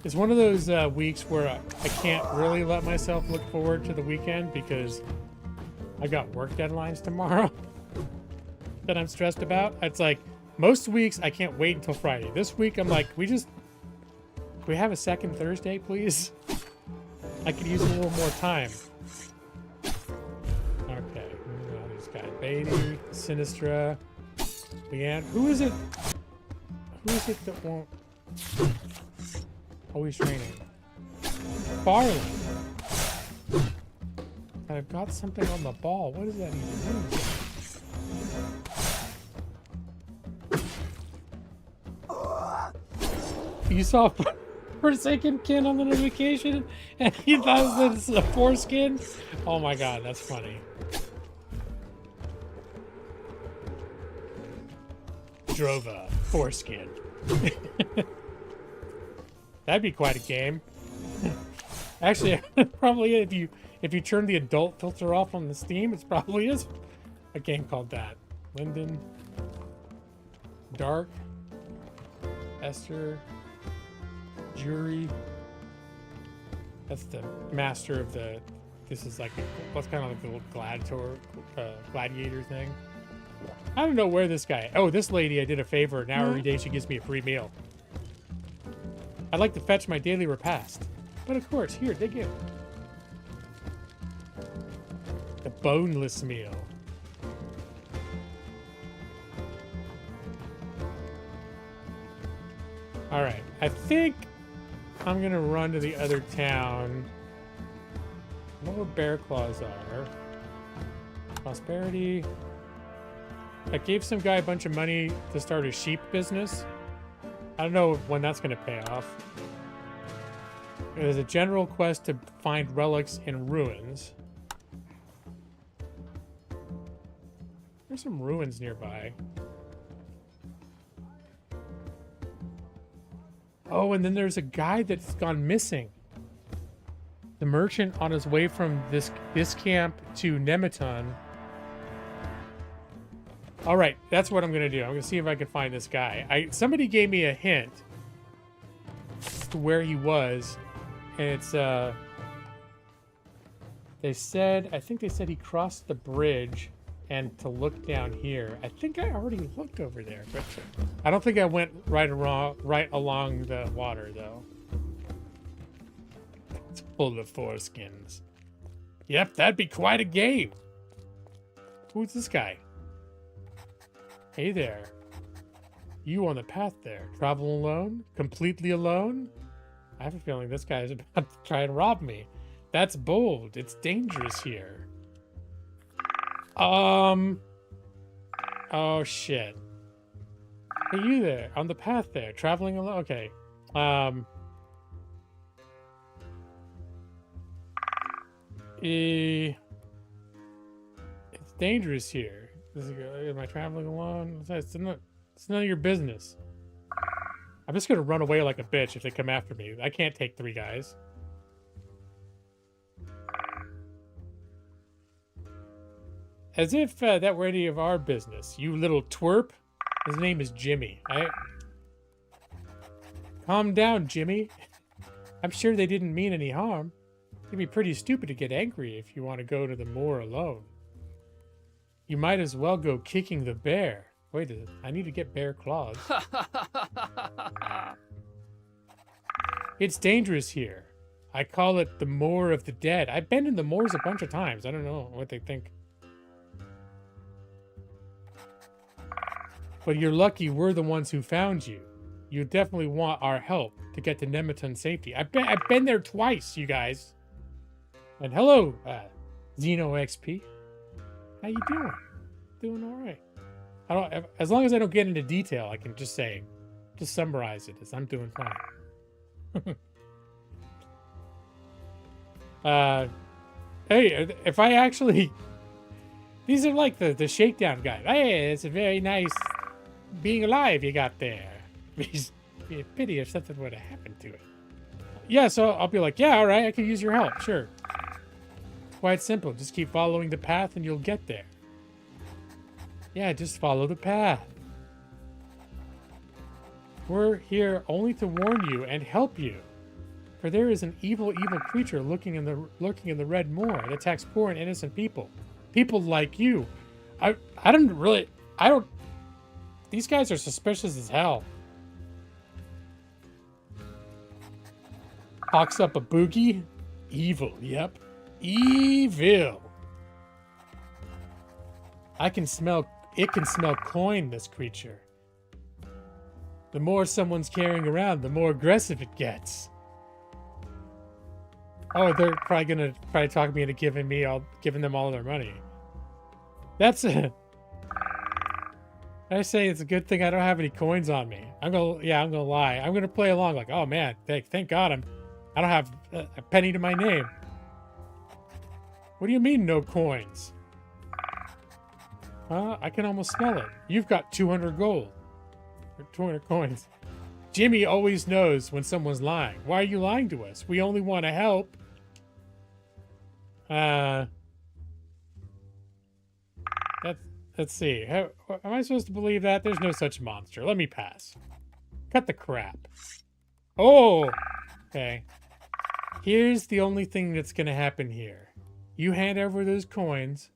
It's one of those weeks where I can't really let myself look forward to the weekend because I got work deadlines tomorrow that I'm stressed about. It's like most weeks I can't wait until Friday. This week I'm like, can we have a second Thursday, please? I could use a little more time. Okay, this guy, Beatty, Sinistra, Leanne. Who is it that won't? Always training. Farley. I've got something on the ball. What does that even mean? You saw Forsaken Kin on the notification and you thought it was a foreskin? Oh my god, that's funny. Drova, foreskin. That'd be quite a game. Actually, probably if you turn the adult filter off on the Steam, it probably is a game called that. Lyndon, Dark, Esther, Jury. That's the master of the. This is like what's kind of like the little gladiator thing. I don't know where this guy. Oh, this lady I did a favor. Now every day she gives me a free meal. I'd like to fetch my daily repast. But of course, here, dig in. The boneless meal. Alright, I think I'm gonna run to the other town. I know where bear claws are. Prosperity. I gave some guy a bunch of money to start a sheep business. I don't know when that's gonna pay off. There's a general quest to find relics in ruins. There's some ruins nearby. Oh, and then there's a guy that's gone missing. The merchant on his way from this camp to Nemeton. All right, that's what I'm gonna do. I'm gonna see if I can find this guy. Somebody gave me a hint as to where he was. And it's, I think they said he crossed the bridge and to look down here. I think I already looked over there, but I don't think I went right along the water, though. It's full of foreskins. Yep, that'd be quite a game. Who's this guy? Hey there. You on the path there. Travel alone? Completely alone? I have a feeling this guy is about to try and rob me. That's bold. It's dangerous here. Oh, shit. Hey, you there. On the path there. Traveling alone. Okay. It's dangerous here. Am I traveling alone? It's none of your business. I'm just gonna run away like a bitch if they come after me. I can't take 3 guys. As if that were any of our business. You little twerp. His name is Jimmy. Calm down, Jimmy. I'm sure they didn't mean any harm. It'd be pretty stupid to get angry if you want to go to the moor alone. You might as well go kicking the bear. Wait a minute, I need to get bear claws. It's dangerous here. I call it the Moor of the Dead. I've been in the moors a bunch of times. I don't know what they think. But you're lucky we're the ones who found you. You definitely want our help to get to Nemeton safety. I've been there twice, you guys. And hello, Xeno XP. How you doing? Doing all right. As long as I don't get into detail, I can just summarize it as I'm doing fine. Hey, if I actually, these are like the shakedown guys. Hey, it's a very nice being alive you got there. It'd be a pity if something would have happened to it. Yeah, so I'll be like, yeah, all right, I could use your help, sure. Quite simple. Just keep following the path and you'll get there. Yeah, just follow the path. We're here only to warn you and help you. For there is an evil creature lurking in the Red Moor. It attacks poor and innocent people. People like you. These guys are suspicious as hell. Hawks up a boogie. Evil, yep. Evil. It can smell coin, this creature. The more someone's carrying around, the more aggressive it gets. Oh, they're probably gonna talk me into giving them all their money. That's it. I say it's a good thing I don't have any coins on me. I'm gonna lie. I'm gonna play along like, oh man, thank God I don't have a penny to my name. What do you mean no coins? I can almost smell it. You've got 200 gold. Or 200 coins. Jimmy always knows when someone's lying. Why are you lying to us? We only want to help. Let's see. Am I supposed to believe that? There's no such monster. Let me pass. Cut the crap. Oh! Okay. Here's the only thing that's going to happen here. You hand over those coins.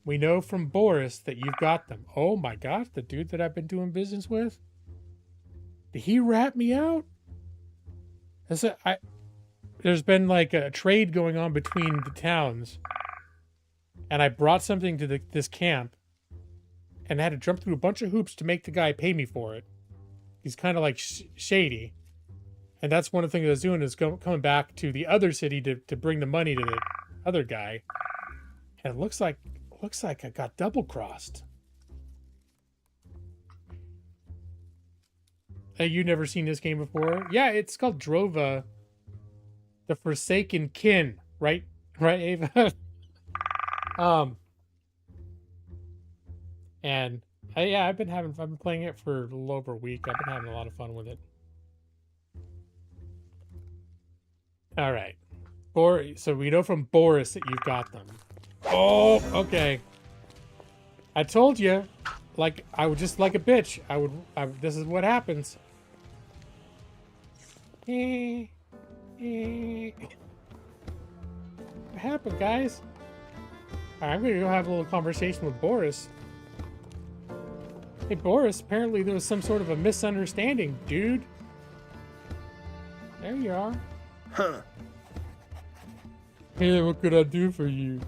We know from Boris that you've got them. Oh my gosh, the dude that I've been doing business with? Did he rat me out? There's been like a trade going on between the towns. And I brought something to this camp. And I had to jump through a bunch of hoops to make the guy pay me for it. He's kind of like shady. And that's one of the things I was doing is coming back to the other city to bring the money to the other guy. And it looks like I got double-crossed. Hey, you never seen this game before? Yeah, it's called Drova. The Forsaken Kin. Right, Ava? And I've been playing it for a little over a week. I've been having a lot of fun with it. All right. So we know from Boris that you've got them. Oh, okay. I told you, like, I would just like a bitch. This is what happens. What happened, guys? All right, I'm gonna go have a little conversation with Boris. Hey, Boris, apparently there was some sort of a misunderstanding, dude. There you are. Huh. Hey, what could I do for you?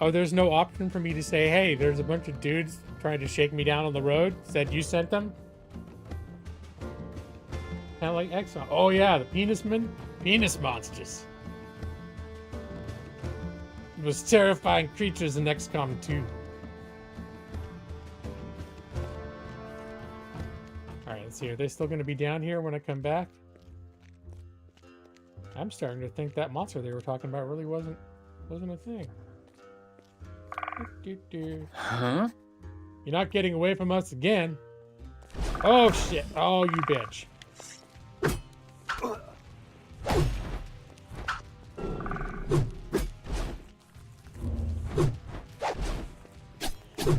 Oh, there's no option for me to say, hey, there's a bunch of dudes trying to shake me down on the road. Said you sent them? Kind of like Exxon. Oh, yeah, the penis monsters. It was terrifying creatures in XCOM 2. Alright, let's see. Are they still going to be down here when I come back? I'm starting to think that monster they were talking about really wasn't a thing. Huh? You're not getting away from us again. Oh, shit. Oh, you bitch.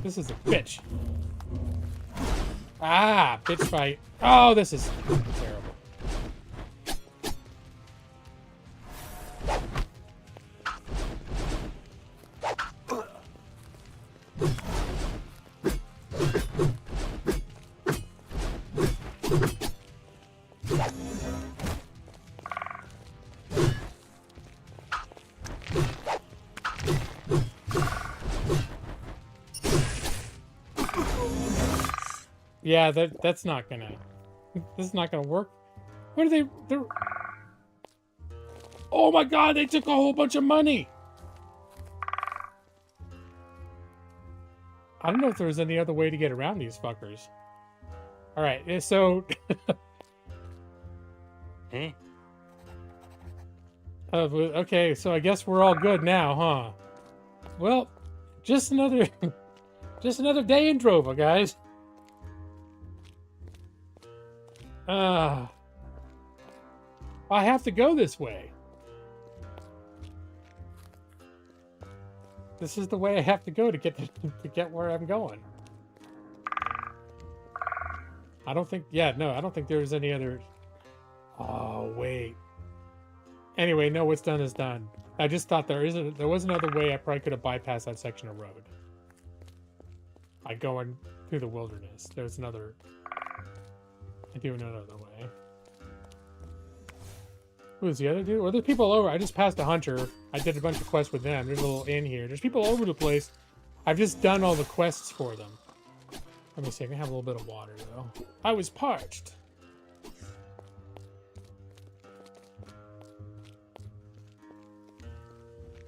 This is a bitch. Ah, bitch fight. Oh, this is terrible. Yeah, that's not gonna... This is not gonna work. What are they... They're... Oh my god, they took a whole bunch of money! I don't know if there's any other way to get around these fuckers. Alright, so... Huh? Okay, so I guess we're all good now, huh? Well, just another... just another day in Drova, guys. I have to go this way. This is the way I have to go to get where I'm going. I don't think... Yeah, no, I don't think there's any other... Oh, wait. Anyway, no, what's done is done. I just thought there was another way I probably could have bypassed that section of road. By going through the wilderness. There's another... I do another way. Who's the other dude? Well, there's people over. I just passed a hunter. I did a bunch of quests with them. There's a little inn here. There's people all over the place. I've just done all the quests for them. Let me see. I can have a little bit of water, though. I was parched.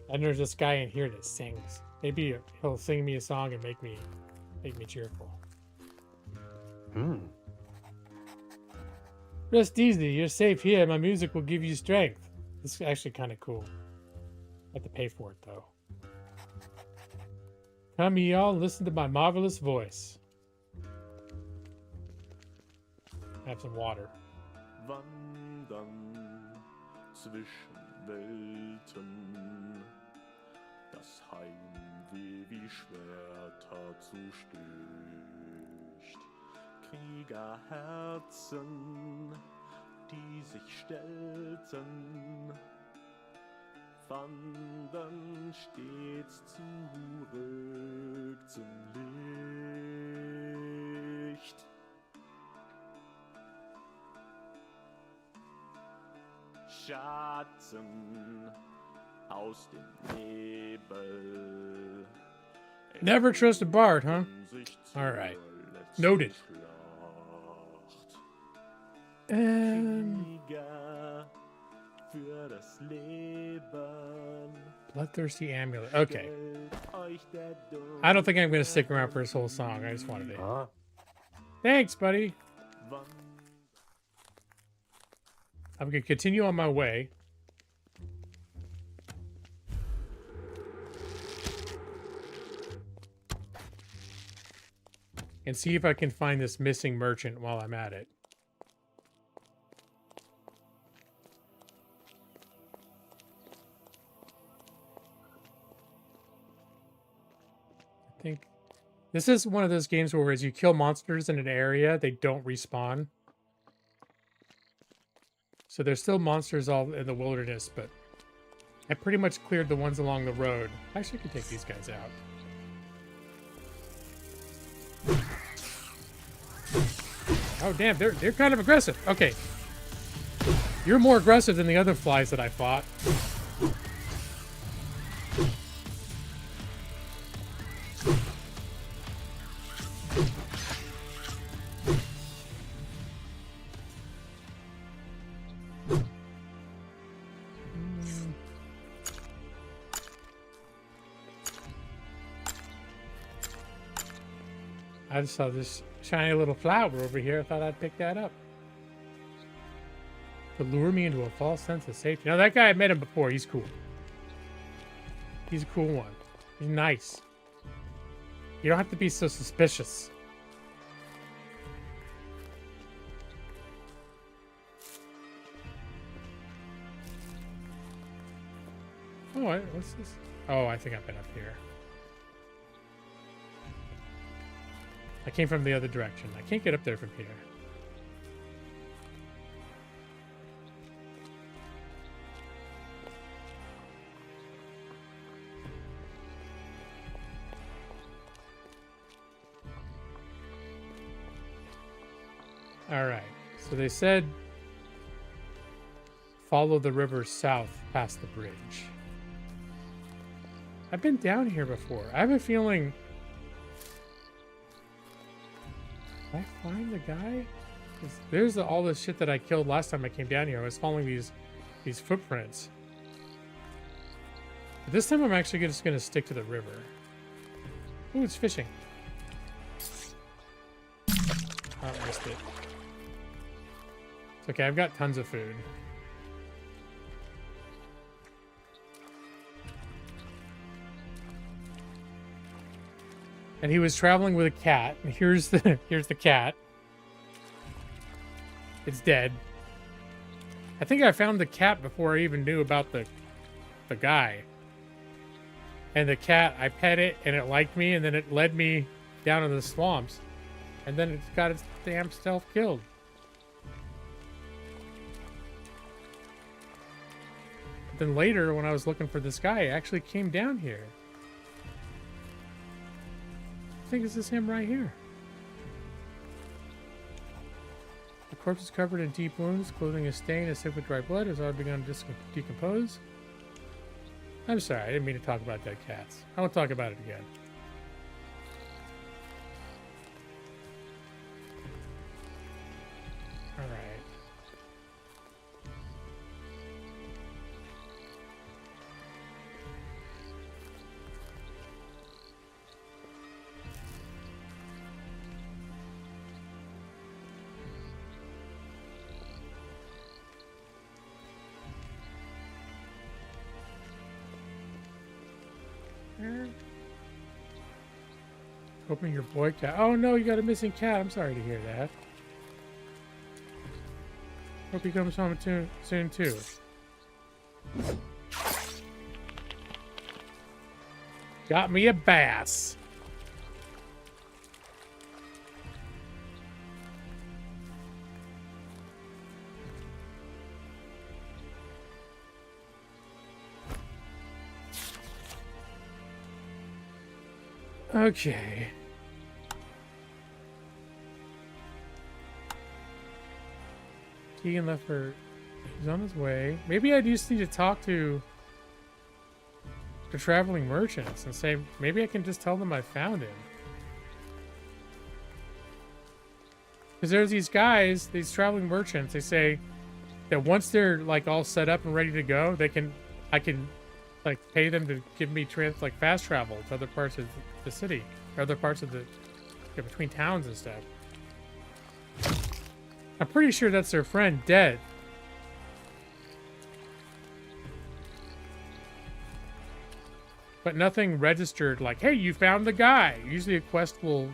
And there's this guy in here that sings. Maybe he'll sing me a song and make me cheerful. Rest easy. You're safe here. My music will give you strength. This is actually kind of cool. I have to pay for it, though. Come, ye all, listen to my marvelous voice. Have some water. Wandern zwischen Welten, das Heimweh wie Schwerter zustößt. Kriegerherzen, die sich stellten, wandern stets zurück zum Licht. Schatten aus dem Nebel. Never trust a bard, huh? All right. Noted. Bloodthirsty amulet. Okay. I don't think I'm going to stick around for this whole song. I just wanted to... Thanks, buddy. I'm going to continue on my way. And see if I can find this missing merchant while I'm at it. I think this is one of those games where as you kill monsters in an area, they don't respawn. So there's still monsters all in the wilderness, but I pretty much cleared the ones along the road. Actually, I could take these guys out. Oh, damn, they're kind of aggressive. Okay. You're more aggressive than the other flies that I fought. I just saw this shiny little flower over here. I thought I'd pick that up. To lure me into a false sense of safety. Now, that guy, I met him before. He's cool. He's a cool one. He's nice. You don't have to be so suspicious. Oh, what's this? Oh, I think I've been up here. I came from the other direction. I can't get up there from here. All right. So they said follow the river south past the bridge. I've been down here before. I have a feeling... I find the guy? There's all the shit that I killed last time I came down here. I was following these footprints. But this time I'm actually just gonna stick to the river. Ooh, it's fishing. Oh, I missed it. It's okay, I've got tons of food. And he was traveling with a cat. And here's the cat. It's dead. I think I found the cat before I even knew about the guy. And the cat, I pet it and it liked me, and then it led me down in the swamps. And then it got its damn self killed. But then later, when I was looking for this guy, it actually came down here. I think this is him right here. The corpse is covered in deep wounds, clothing is stained as if with dry blood, has already begun to decompose. I'm sorry, I didn't mean to talk about dead cats. I won't talk about it again. All right. Hoping your boy cat. Oh no, you got a missing cat. I'm sorry to hear that. Hope he comes home soon too. Got me a bass. Okay. Keegan left for... He's on his way. Maybe I just need to talk to the traveling merchants and say, maybe I can just tell them I found him. Because there's these guys, these traveling merchants, they say that once they're like all set up and ready to go, I can like pay them to give me like fast travel to other parts of the city, or other parts of the, between towns and stuff. I'm pretty sure that's their friend dead. But nothing registered like, hey, you found the guy. Usually a quest will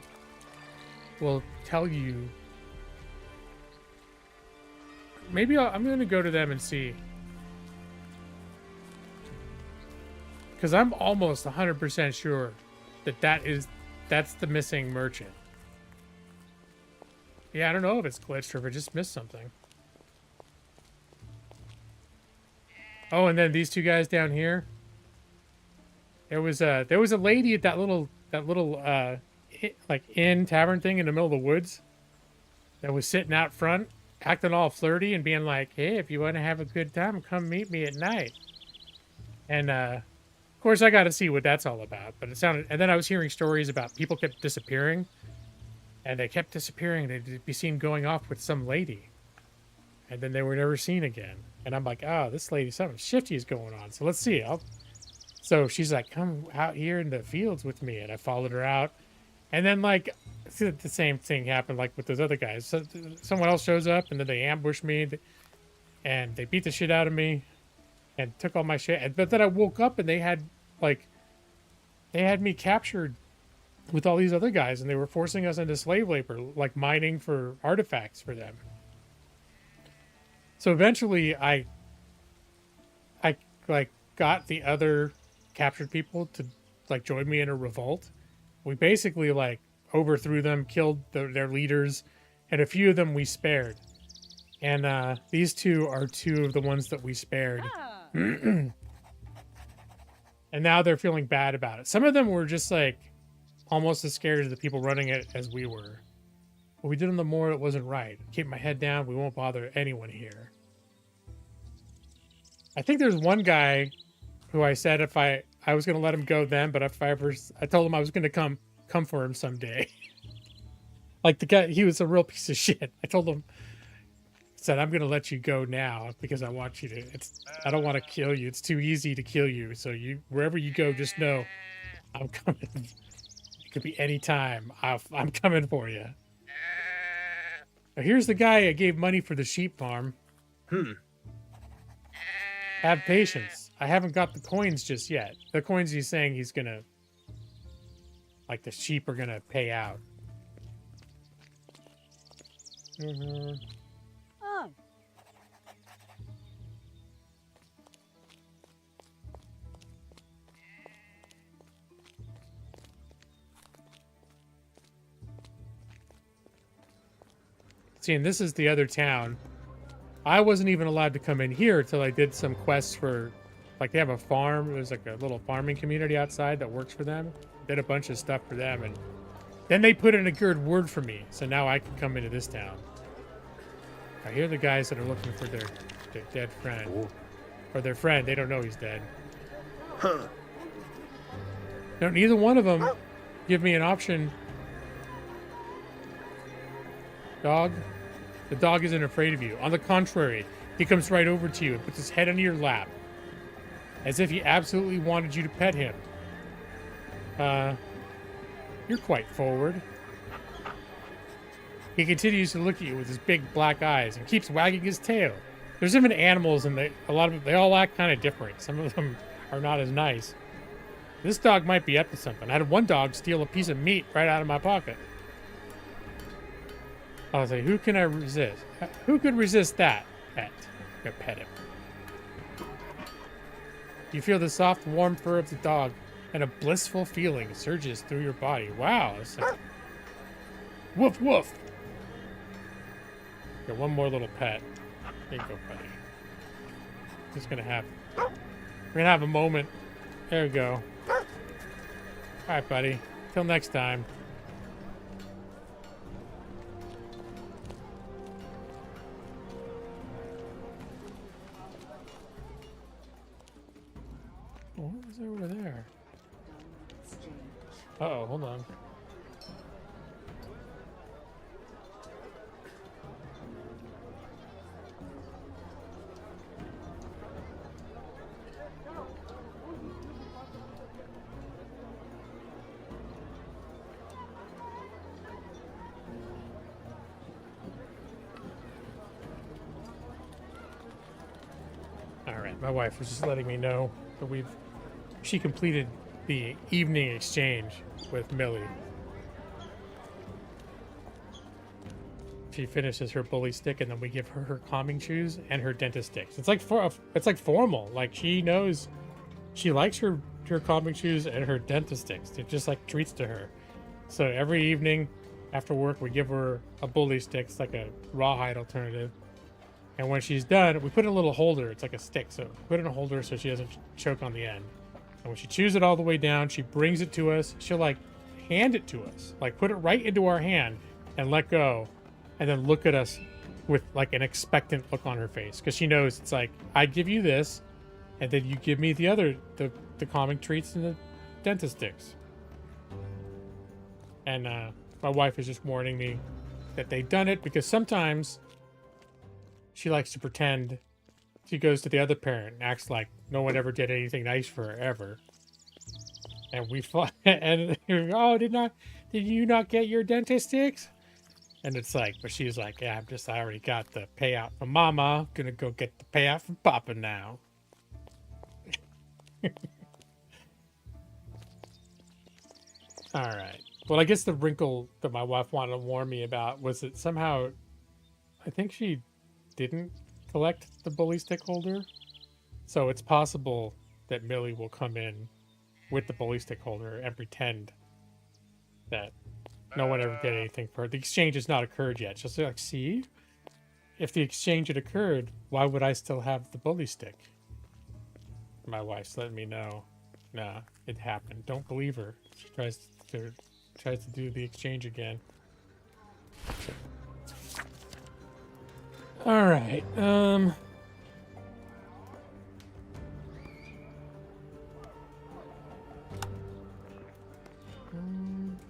tell you. Maybe I'm going to go to them and see. Because I'm almost 100% sure that that's the missing merchant. Yeah, I don't know if it's glitched or if I just missed something. Oh, and then these two guys down here. There was a lady at that little like inn tavern thing in the middle of the woods that was sitting out front, acting all flirty and being like, "Hey, if you want to have a good time, come meet me at night." And of course, I got to see what that's all about. But it sounded, and then I was hearing stories about people kept disappearing, and they kept disappearing. They'd be seen going off with some lady, and then they were never seen again. And I'm like, oh, this lady, something shifty is going on. So let's see. So she's like, come out here in the fields with me. And I followed her out. And then, like, the same thing happened, like, with those other guys. So someone else shows up, and then they ambush me. And they beat the shit out of me. And took all my shit. But then I woke up, and they had me captured with all these other guys. And they were forcing us into slave labor, like, mining for artifacts for them. So eventually, I like, got the other captured people to like join me in a revolt. We basically like overthrew them, killed their leaders, and a few of them we spared. And these two are two of the ones that we spared. And now they're feeling bad about it. Some of them were just like almost as scared of the people running it as we were. But we did them the more it wasn't right. Keep my head down. We won't bother anyone here. I think there's one guy who I said if I was going to let him go then, but if I told him I was going to come for him someday. Like the guy, he was a real piece of shit. I told him, said, I'm gonna let you go now because I want you to. I don't want to kill you. It's too easy to kill you. So you, wherever you go, just know I'm coming. It could be any time. I'm coming for you. Now, here's the guy I gave money for the sheep farm. Have patience. I haven't got the coins just yet. The coins he's saying he's gonna, like the sheep are gonna pay out. Oh. See, and this is the other town. I wasn't even allowed to come in here until I did some quests for, like they have a farm. There's like a little farming community outside that works for them. Did a bunch of stuff for them, and then they put in a good word for me. So now I can come into this town. I hear the guys that are looking for their dead friend. Ooh. Or their friend. They don't know he's dead. Huh. No, neither one of them give me an option. Dog? The dog isn't afraid of you. On the contrary, he comes right over to you and puts his head on your lap. As if he absolutely wanted you to pet him. You're quite forward. He continues to look at you with his big black eyes and keeps wagging his tail. There's even animals and a lot of them, they all act kind of different. Some of them are not as nice. This dog might be up to something. I had one dog steal a piece of meat right out of my pocket. I was like, who can I resist? Who could resist that pet? I'm gonna pet him. You feel the soft, warm fur of the dog, and a blissful feeling surges through your body. Wow. It's like, woof, woof. Got one more little pet. There you go, buddy. Just gonna have... We're gonna have a moment. There we go. Alright, buddy. Till next time. What was over there? Uh-oh, hold on. Alright, my wife was just letting me know that she completed the evening exchange with Millie. She finishes her bully stick, and then we give her her calming shoes and her dentist sticks. It's like formal. Like she knows she likes her calming shoes and her dentist sticks. They're just like treats to her. So every evening after work, we give her a bully stick. It's like a rawhide alternative. And when she's done, we put in a little holder. It's like a stick, so put it in a holder so she doesn't choke on the end. And when she chews it all the way down, she brings it to us. She'll like hand it to us, like put it right into our hand and let go, and then look at us with like an expectant look on her face, because she knows it's like, I give you this, and then you give me the calming treats and the dentist sticks. And my wife is just warning me that they've done it because sometimes she likes to pretend she goes to the other parent and acts like no one ever did anything nice for her ever. And we fought, and oh, did you not get your dentist sticks? And it's like, but she's like, yeah, I already got the payout from Mama. Gonna go get the payout from Papa now. All right. Well, I guess the wrinkle that my wife wanted to warn me about was that somehow, I think she didn't collect the bully stick holder. So it's possible that Millie will come in with the bully stick holder and pretend that no one ever did anything for her. The exchange has not occurred yet. She'll say, like, see? If the exchange had occurred, why would I still have the bully stick? My wife's letting me know. Nah, it happened. Don't believe her. She tries to do the exchange again. All right.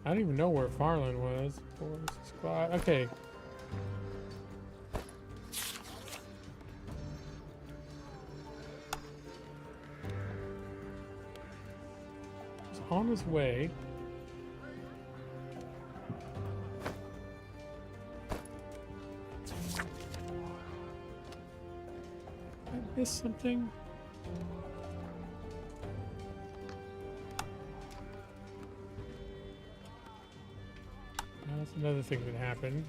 I don't even know where Farland was. Squad. Okay. He's on his way. I missed something. That's another thing that happened.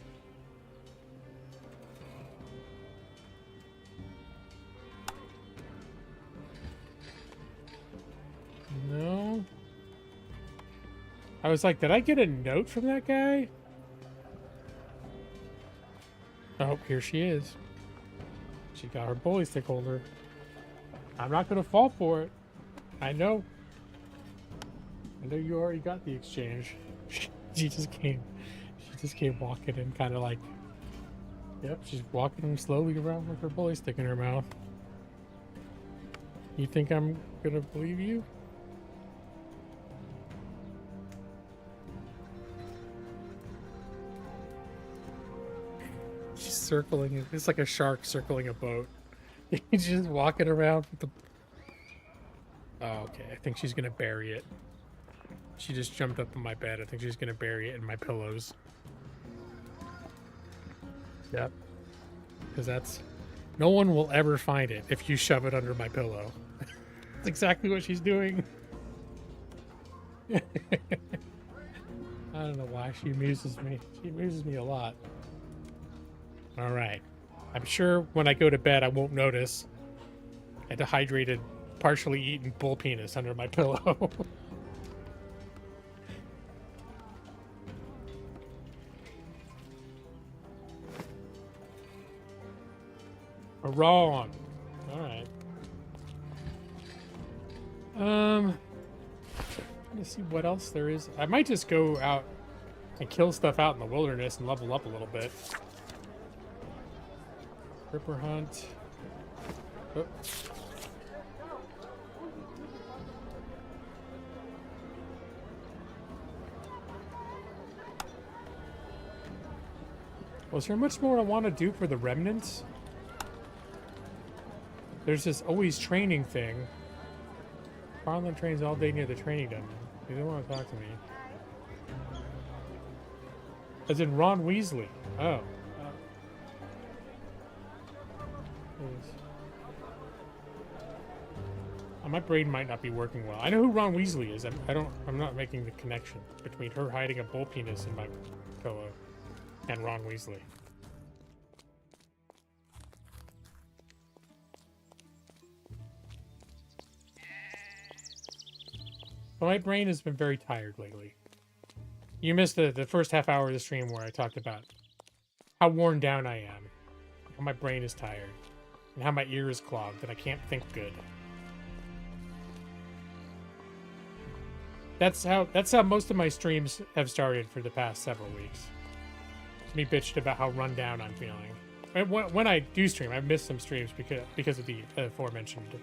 No. I was like, did I get a note from that guy? Oh, here she is. She got her bully stick holder. I'm not gonna fall for it. I know. I know you already got the exchange. She just came walking in, kind of like, yep, she's walking slowly around with her bully stick in her mouth. You think I'm gonna believe you? She's circling it. It's like a shark circling a boat. She's just walking around with the... Oh, okay. I think she's gonna bury it. She just jumped up on my bed. I think she's gonna bury it in my pillows. Yep. Because that's... No one will ever find it if you shove it under my pillow. That's exactly what she's doing. I don't know why she amuses me. She amuses me a lot. Alright. I'm sure when I go to bed I won't notice a dehydrated, partially eaten bull penis under my pillow. Wrong. Alright. Trying to see what else there is. I might just go out and kill stuff out in the wilderness and level up a little bit. Ripper hunt. Oh. Was there much more I want to do for the remnants? There's this always training thing. Farland trains all day near the training dungeon. They don't want to talk to me. As in Ron Weasley. Oh. My brain might not be working well. I know who Ron Weasley is. I'm not making the connection between her hiding a bull penis in my pillow and Ron Weasley. But my brain has been very tired lately. You missed the first half hour of the stream where I talked about how worn down I am, how my brain is tired, and how my ear is clogged and I can't think good. That's how most of my streams have started for the past several weeks. Me bitched about how run down I'm feeling. When I do stream, I've missed some streams because of the aforementioned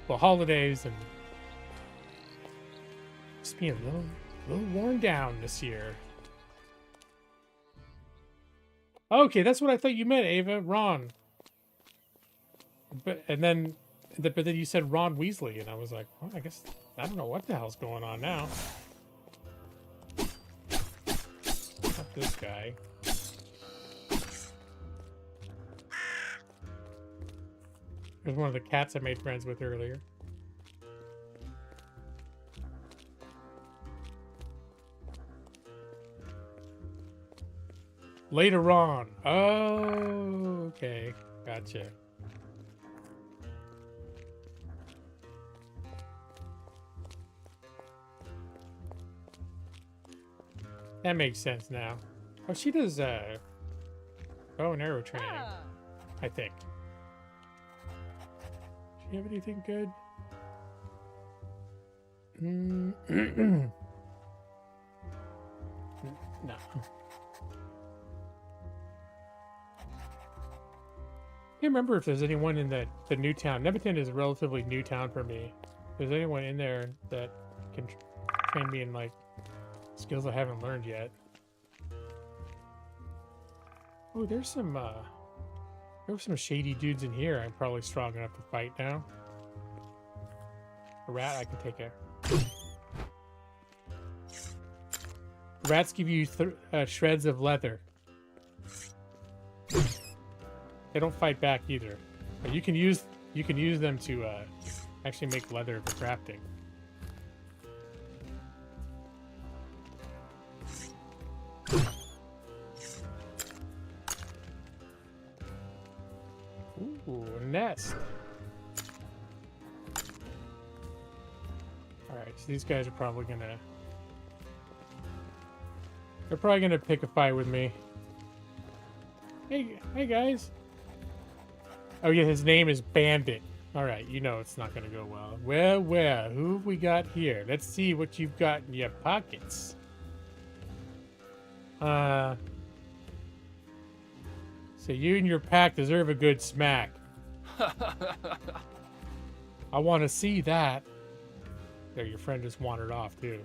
holidays and just being a little worn down this year. Okay, that's what I thought you meant, Ava. Ron. But then you said Ron Weasley, and I was like, well, I guess I don't know what the hell's going on now. Not this guy. There's one of the cats I made friends with earlier. Later on. Oh, okay. Gotcha. That makes sense now. Oh, she does bow and arrow training, I think. Do you have anything good? No. I can't remember if there's anyone in the new town. Nebaton is a relatively new town for me. If there's anyone in there that can train me in, like, Skills I haven't learned yet. Oh, there's some shady dudes in here. I'm probably strong enough to fight now. A rat I can take care. Rats give you shreds of leather. They don't fight back either. But you can use them to actually make leather for crafting. Ooh, a nest. Alright, so these guys are probably gonna... They're probably gonna pick a fight with me. Hey guys. Oh yeah, his name is Bandit. Alright, you know it's not gonna go well. Well, who have we got here? Let's see what you've got in your pockets. So you and your pack deserve a good smack. I want to see that. There, your friend just wandered off too.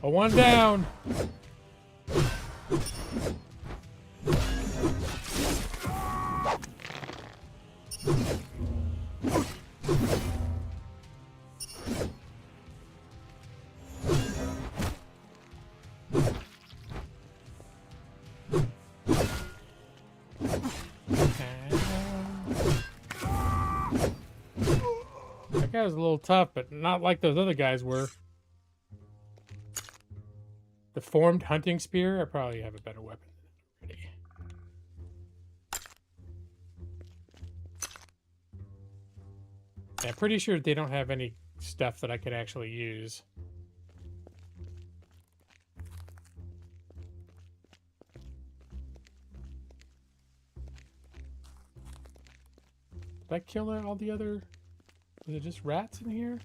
One down. That guy was a little tough, but not like those other guys were. The formed hunting spear? I probably have a better weapon already. Yeah, I'm pretty sure they don't have any stuff that I could actually use. Did I kill all the other... Was it just rats in here?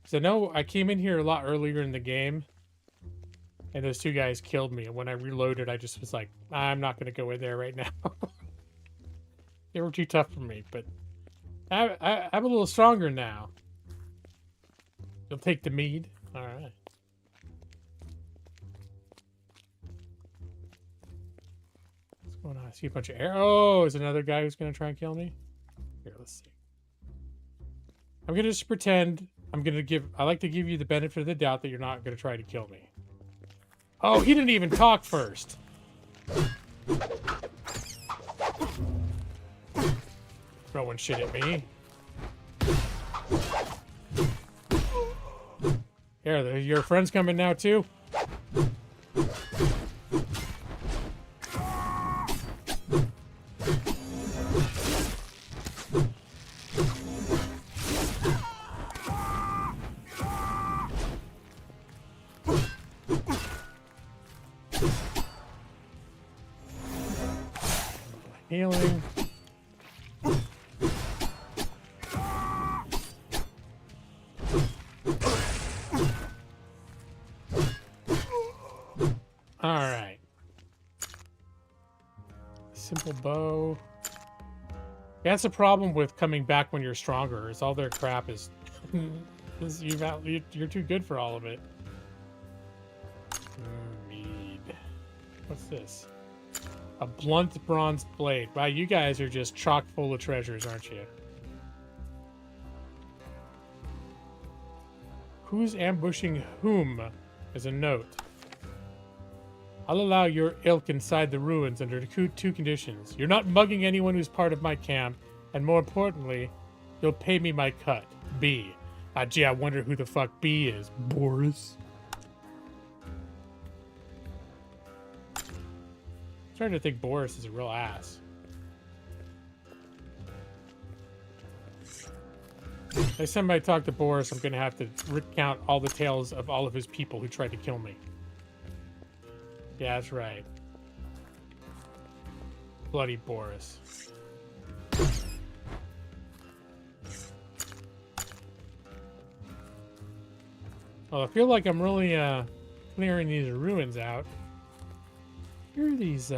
So no, I came in here a lot earlier in the game, and those two guys killed me. And when I reloaded, I just was like, I'm not going to go in there right now. They were too tough for me, but I'm a little stronger now. You'll take the mead? All right. What's going on? I see a bunch of arrows. Oh, is another guy who's going to try and kill me? Here, let's see. I'm going to just pretend... I like to give you the benefit of the doubt that you're not going to try to kill me. Oh, he didn't even talk first. Throwing shit at me. Here, your friend's coming now too? Healing. All right. Simple bow. That's a problem with coming back when you're stronger. Is all their crap is you're too good for all of it. Mead. What's this? A blunt bronze blade. Wow, you guys are just chock full of treasures, aren't you? Who's ambushing whom? As a note. I'll allow your ilk inside the ruins under two conditions. You're not mugging anyone who's part of my camp, and more importantly, you'll pay me my cut. B. Gee, I wonder who the fuck B is. Boris? I'm starting to think Boris is a real ass. Next time I talk to Boris, I'm going to have to recount all the tales of all of his people who tried to kill me. Yeah, that's right. Bloody Boris. Well, I feel like I'm really clearing these ruins out. Here are these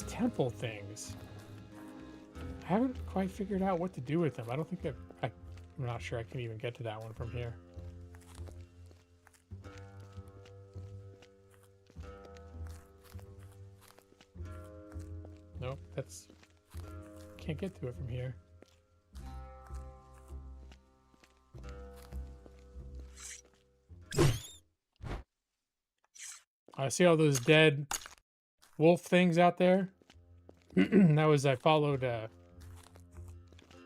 temple things. I haven't quite figured out what to do with them. I don't think I'm not sure I can even get to that one from here. Nope, that's... Can't get to it from here. I see all those dead wolf things out there. I followed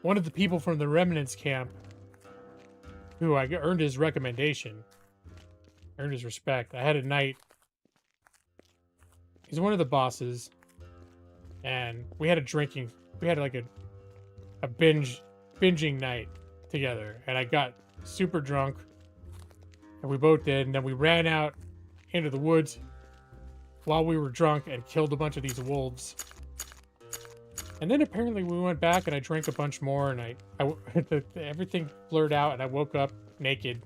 one of the people from the Remnants camp who I earned his recommendation. Earned his respect. I had a night. He's one of the bosses. And we had like a binging night together. And I got super drunk. And we both did. And then we ran out into the woods while we were drunk and killed a bunch of these wolves. And then apparently we went back and I drank a bunch more and everything blurred out and I woke up naked,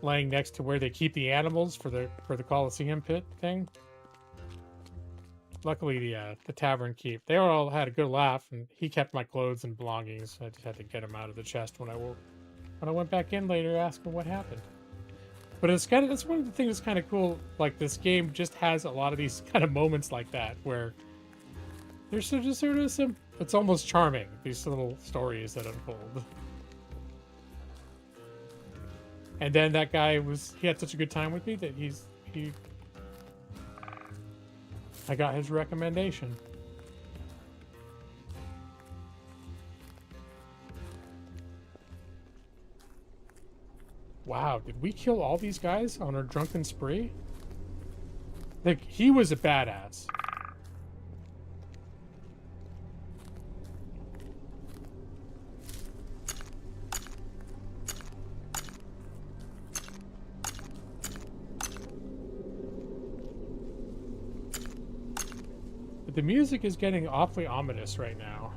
laying next to where they keep the animals for the Colosseum pit thing. Luckily the tavern keep, they all had a good laugh and he kept my clothes and belongings. I just had to get them out of the chest when I went back in later asking what happened. But that's one of the things that's kind of cool. Like, this game just has a lot of these kind of moments like that where there's just sort of some, it's almost charming, these little stories that unfold. And then that guy he had such a good time with me that I got his recommendation. Wow, did we kill all these guys on our drunken spree? Like, he was a badass. But the music is getting awfully ominous right now.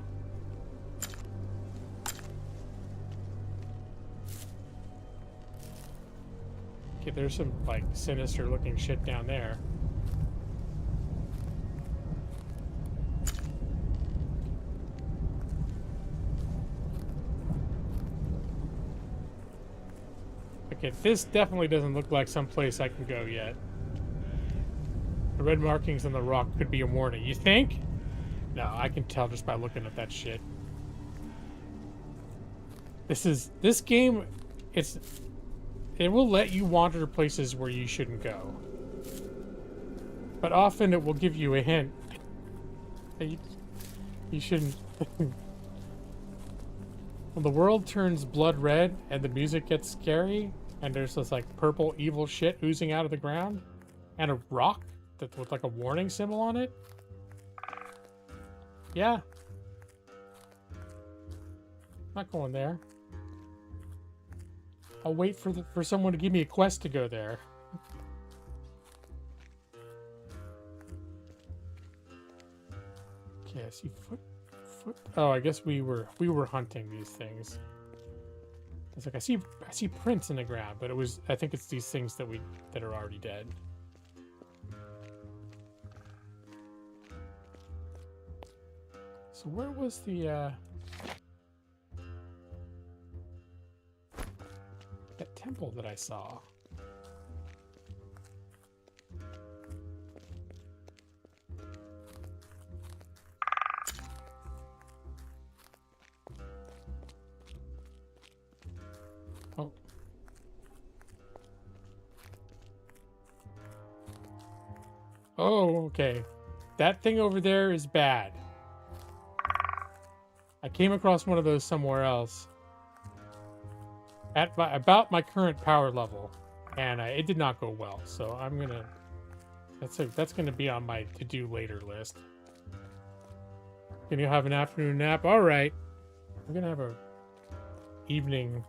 Okay, there's some, like, sinister looking shit down there. Okay, this definitely doesn't look like some place I can go yet. The red markings on the rock could be a warning. You think? No, I can tell just by looking at that shit. This game, it will let you wander places where you shouldn't go. But often it will give you a hint that you shouldn't. When the world turns blood red and the music gets scary and there's this like purple evil shit oozing out of the ground and a rock with like a warning symbol on it. Yeah. Not going there. I'll wait for someone to give me a quest to go there. Okay, I see foot. Oh, I guess we were hunting these things. It's like I see prints in the ground, but I think it's these things that are already dead. So where was the that temple that I saw? Oh. Oh, okay. That thing over there is bad. I came across one of those somewhere else. At about my current power level, and it did not go well. So I'm gonna. That's gonna be on my to-do later list. Can you have an afternoon nap? All right, I'm gonna have a evening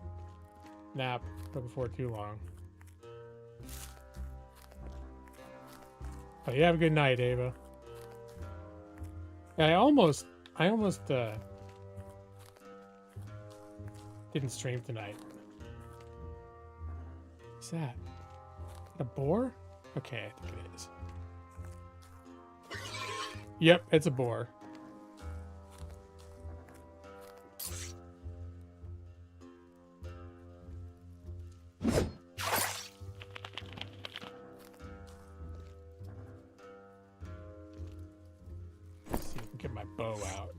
nap before too long. Oh, you have a good night, Ava. Yeah, I almost didn't stream tonight. What's that? A boar? Okay, I think it is. Yep, it's a boar. Let's see if I can get my bow out.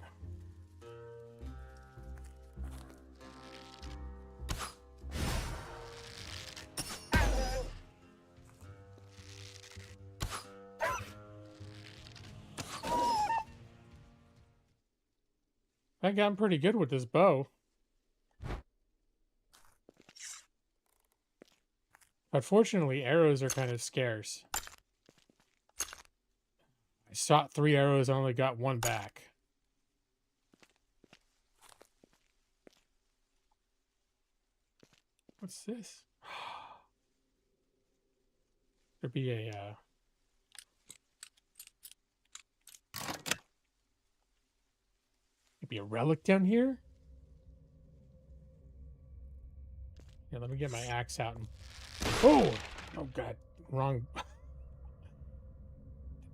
I got pretty good with this bow. Unfortunately, arrows are kind of scarce. I shot 3 arrows, I only got 1 back. What's this? There'd be a, maybe a relic down here? Yeah, let me get my axe out and... Oh! Oh, God. Wrong.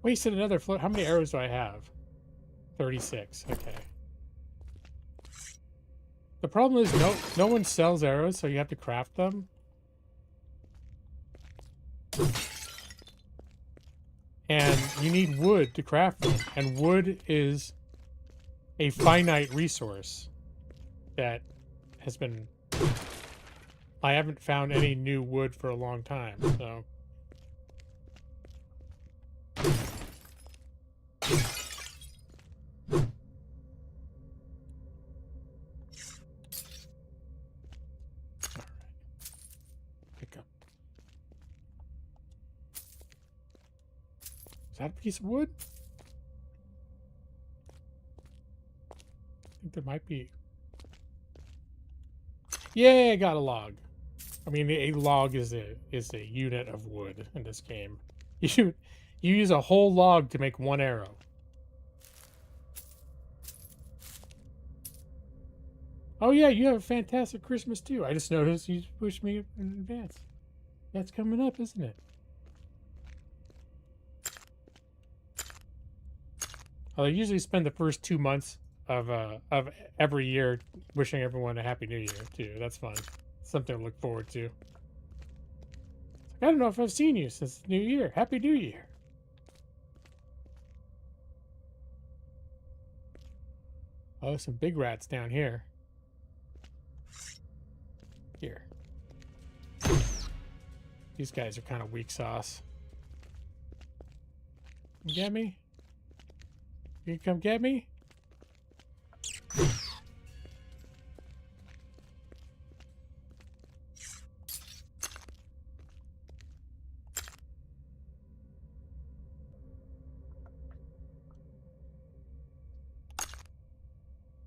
Wasted another float. How many arrows do I have? 36. Okay. The problem is no one sells arrows, so you have to craft them. And you need wood to craft them. And wood is a finite resource that has been... I haven't found any new wood for a long time, so... Pick up. Is that a piece of wood? I think there might be... Yay, I got a log. I mean, a log is a unit of wood in this game. You use a whole log to make 1 arrow. Oh yeah, you have a fantastic Christmas too. I just noticed you pushed me in advance. That's coming up, isn't it? I usually spend the first 2 months of every year wishing everyone a happy new year too. That's fun. Something to look forward to. I don't know if I've seen you since the new year. Happy New Year. Oh, some big rats down here. Here. These guys are kind of weak sauce. You get me? You come get me?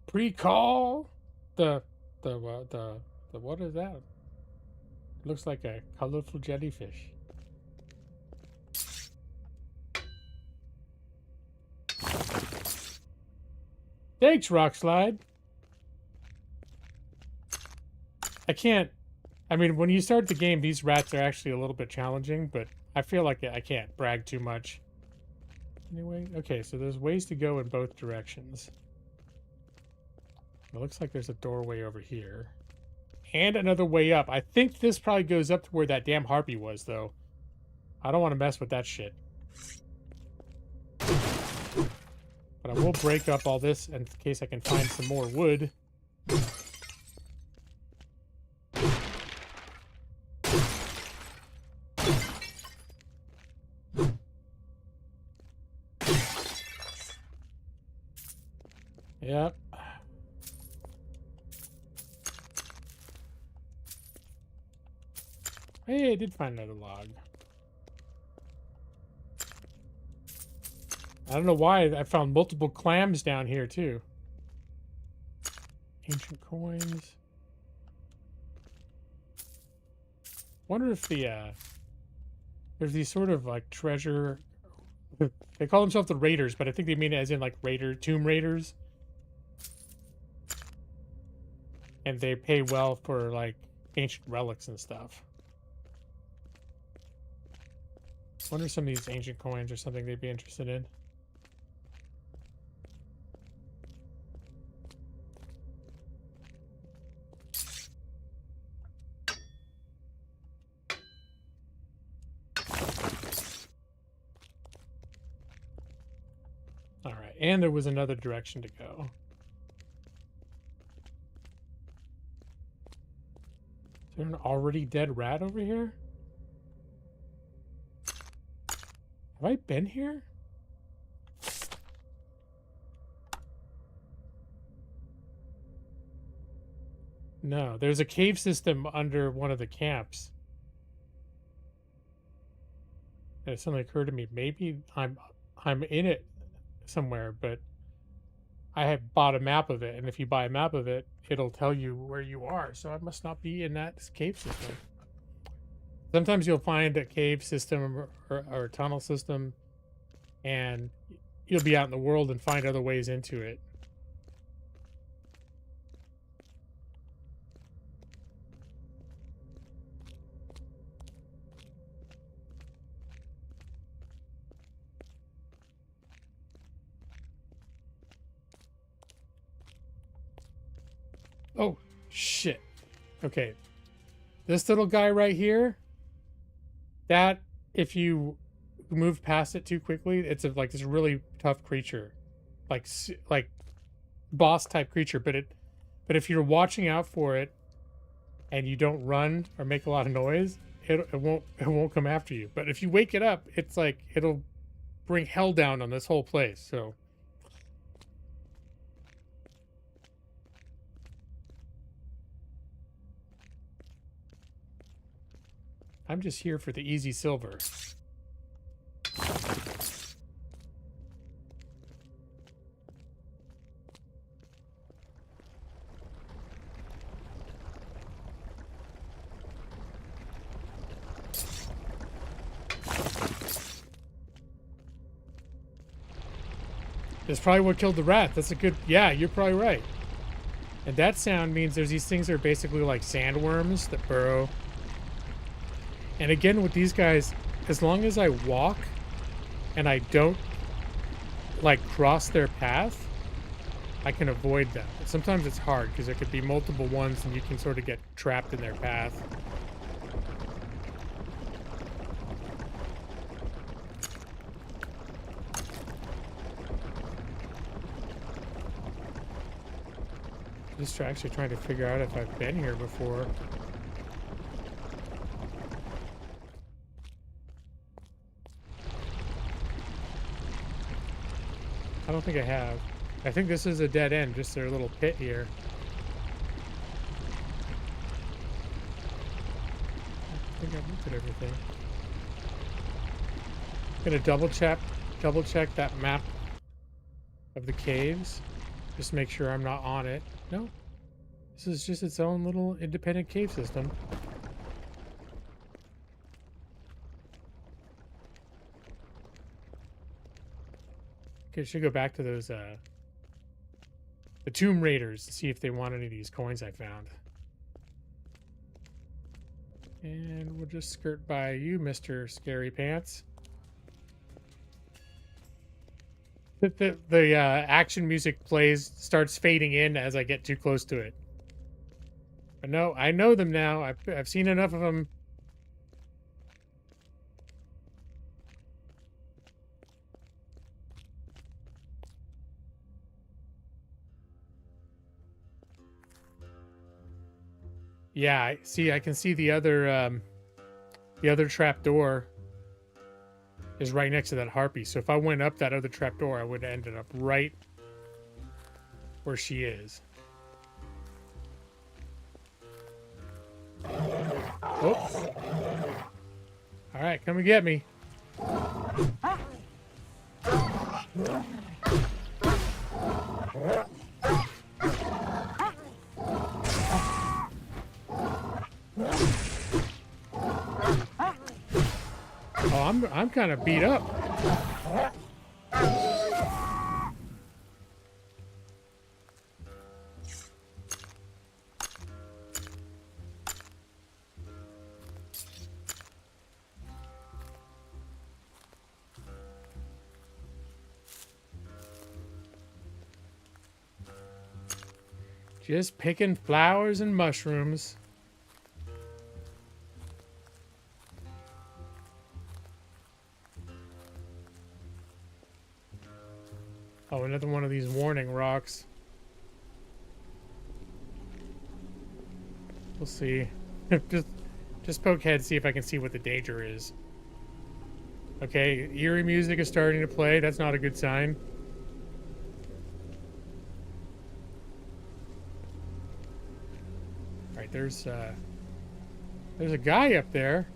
Pre-call the what is that? Looks like a colorful jellyfish. Thanks, Rockslide. I can't. I mean, when you start the game, these rats are actually a little bit challenging, but I feel like I can't brag too much. Anyway, okay, so there's ways to go in both directions. It looks like there's a doorway over here. And another way up. I think this probably goes up to where that damn harpy was, though. I don't want to mess with that shit. But I will break up all this in case I can find some more wood. Yep. Hey, I did find another log. I don't know why I found multiple clams down here, too. Ancient coins. Wonder if the, there's these sort of, like, treasure They call themselves the Raiders, but I think they mean it as in like Tomb Raiders. And they pay well for like ancient relics and stuff. Wonder if some of these ancient coins or something they'd be interested in. All right, and there was another direction to go. Is there an already dead rat over here? Have I been here? No, there's a cave system under one of the camps. And something occurred to me. Maybe I'm in it somewhere, but I have bought a map of it, and if you buy a map of it, it'll tell you where you are. So I must not be in that cave system. Sometimes you'll find a cave system or a tunnel system, and you'll be out in the world and find other ways into it. Oh, shit. Okay. This little guy right here, that, if you move past it too quickly, it's like this really tough creature. Like boss type creature, but if you're watching out for it and you don't run or make a lot of noise, it won't come after you. But if you wake it up, it's like it'll bring hell down on this whole place. So I'm just here for the easy silver. That's probably what killed the rat. That's a good... Yeah, you're probably right. And that sound means there's these things that are basically like sandworms that burrow. And again, with these guys, as long as I walk and I don't, like, cross their path, I can avoid them. But sometimes it's hard because there could be multiple ones and you can sort of get trapped in their path. Just actually trying to figure out if I've been here before. I don't think I have. I think this is a dead end, just their little pit here. I think I've looked at everything. Gonna double check that map of the caves. Just make sure I'm not on it. No. This is just its own little independent cave system. Okay, should go back to those the Tomb Raiders to see if they want any of these coins I found. And we'll just skirt by you, Mr. Scary Pants. The action music starts fading in as I get too close to it. But no, I know them now. I've seen enough of them. Yeah, I can see the other trap door is right next to that harpy. So if I went up that other trap door, I would have ended up right where she is. Oops. All right, come and get me. Oh, I'm kind of beat up. Just picking flowers and mushrooms. Oh, another one of these warning rocks. We'll see. just poke head, see if I can see what the danger is. Okay, eerie music is starting to play. That's not a good sign. All right, there's a guy up there.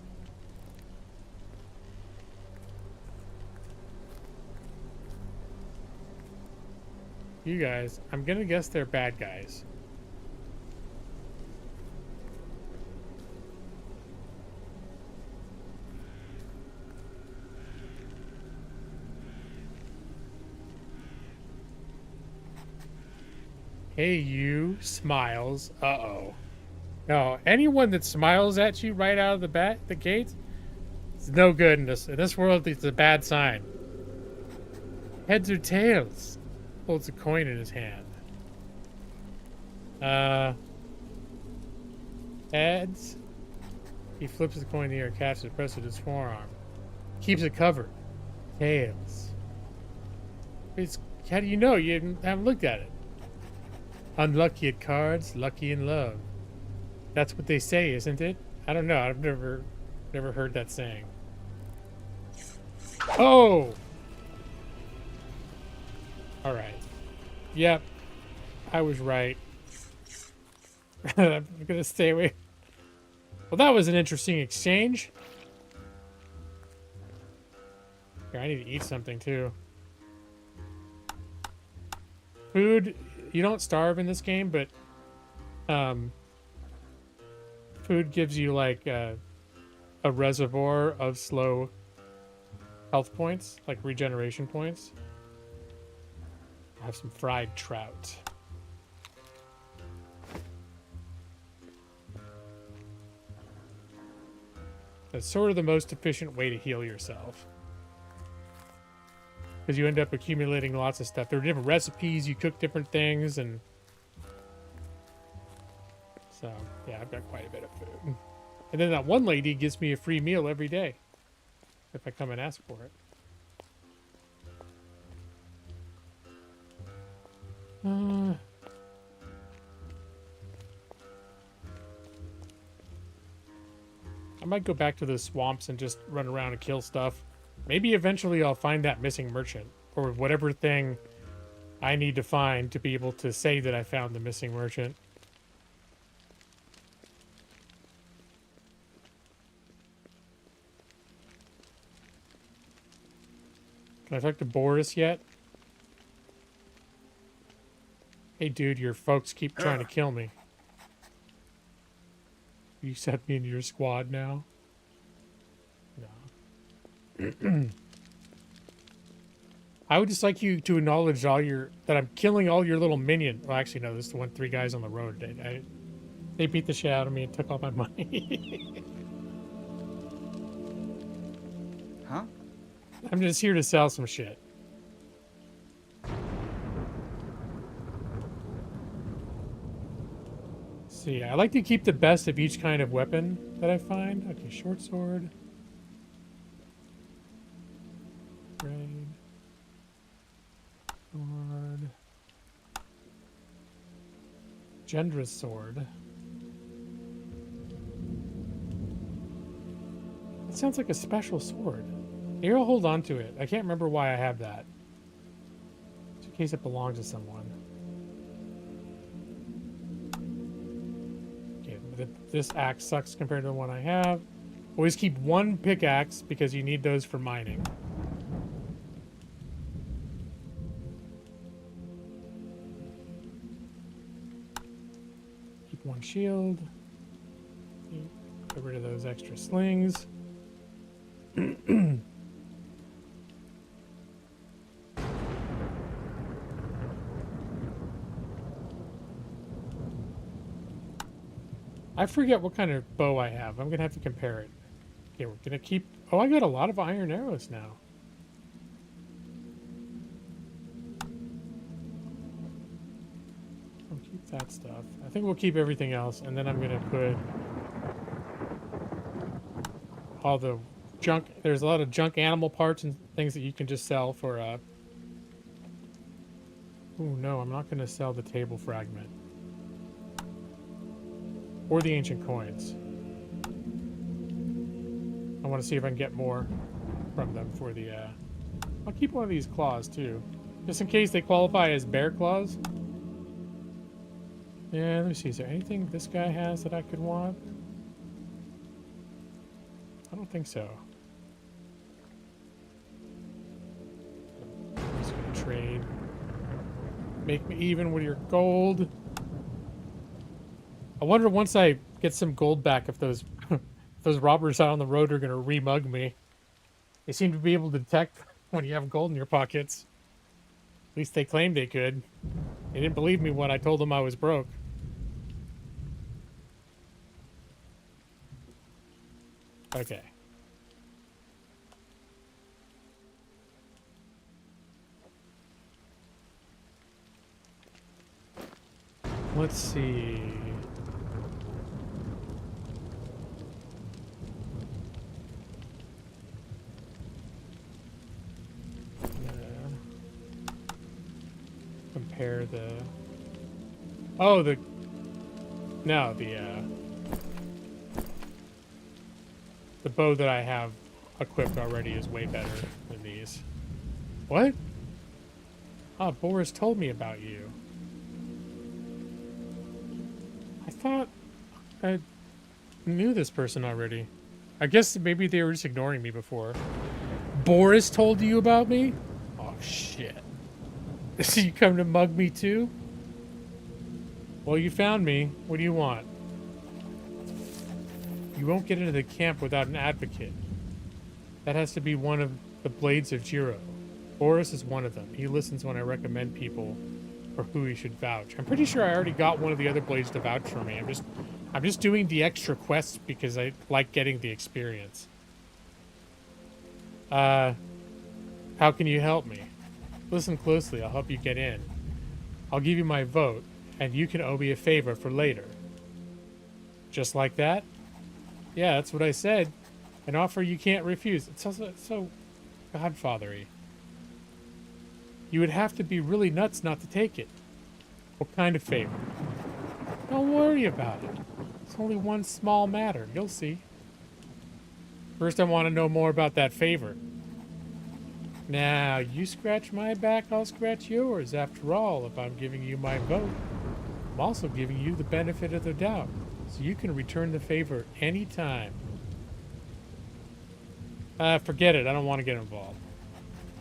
You guys, I'm gonna guess they're bad guys. Hey, you, smiles. Uh-oh. No, anyone that smiles at you right out of the gate, it's no good in this world. It's a bad sign. Heads or tails? Holds a coin in his hand. Heads. He flips the coin in the air, catches it, presses his forearm. Keeps it covered. Tails. How do you know? You haven't looked at it. Unlucky at cards, lucky in love. That's what they say, isn't it? I don't know. I've never heard that saying. Oh! All right. Yep. I was right. I'm gonna stay away. Well, that was an interesting exchange. Here, I need to eat something too. Food, you don't starve in this game, but food gives you like a reservoir of slow health points, like regeneration points. I have some fried trout. That's sort of the most efficient way to heal yourself. Because you end up accumulating lots of stuff. There are different recipes, you cook different things, and... So, yeah, I've got quite a bit of food. And then that one lady gives me a free meal every day. If I come and ask for it. I might go back to the swamps and just run around and kill stuff. Maybe eventually I'll find that missing merchant. Or whatever thing I need to find to be able to say that I found the missing merchant. Can I talk to Boris yet? Hey, dude, your folks keep trying to kill me. You set me into your squad now? No. I would just like you to acknowledge that I'm killing all your little minions. Well, actually, no, this is the one, 3 guys on the road. They beat the shit out of me and took all my money. Huh? I'm just here to sell some shit. So yeah, I like to keep the best of each kind of weapon that I find. Okay, short sword. Raid. Sword. Gendra's sword. That sounds like a special sword. Here, I'll hold on to it. I can't remember why I have that. Just in case it belongs to someone. Okay, this axe sucks compared to the one I have. Always keep 1 pickaxe because you need those for mining. Keep 1 shield. Get rid of those extra slings. I forget what kind of bow I have. I'm going to have to compare it. Okay, we're going to keep... Oh, I got a lot of iron arrows now. I'll keep that stuff. I think we'll keep everything else, and then I'm gonna put all the junk. There's a lot of junk animal parts and things that you can just sell for oh no, I'm not gonna sell the table fragment. Or the ancient coins. I want to see if I can get more from them for the I'll keep one of these claws too. Just in case they qualify as bear claws. Yeah, let me see. Is there anything this guy has that I could want? I don't think so. I'm just gonna trade. Make me even with your gold. I wonder once I get some gold back if those if those robbers out on the road are gonna remug me. They seem to be able to detect when you have gold in your pockets. At least they claimed they could. They didn't believe me when I told them I was broke. Okay. Let's see. Compare the... Oh, the... No, the bow that I have equipped already is way better than these. What? Oh, Boris told me about you. I thought I knew this person already. I guess maybe they were just ignoring me before. Boris told you about me? Oh, shit. So you come to mug me too? Well, you found me. What do you want? You won't get into the camp without an advocate. That has to be one of the Blades of Jiro. Boris is one of them. He listens when I recommend people for who he should vouch. I'm pretty sure I already got one of the other Blades to vouch for me. I'm just doing the extra quests because I like getting the experience. How can you help me? Listen closely, I'll help you get in. I'll give you my vote, and you can owe me a favor for later. Just like that? Yeah, that's what I said. An offer you can't refuse. It's so godfathery. You would have to be really nuts not to take it. What kind of favor? Don't worry about it. It's only one small matter. You'll see. First, I want to know more about that favor. Now, you scratch my back, I'll scratch yours. After all, if I'm giving you my vote, I'm also giving you the benefit of the doubt. So you can return the favor anytime. Forget it. I don't want to get involved.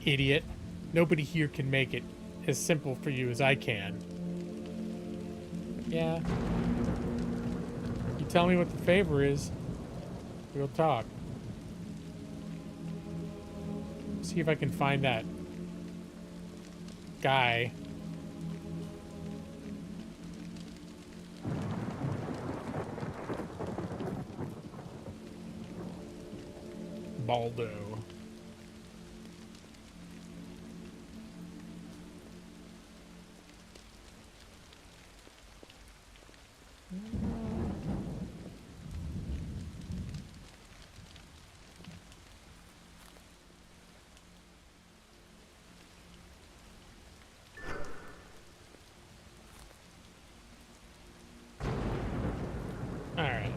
Idiot. Nobody here can make it as simple for you as I can. Yeah. You tell me what the favor is, we'll talk. See if I can find that guy. Baldo. Alright.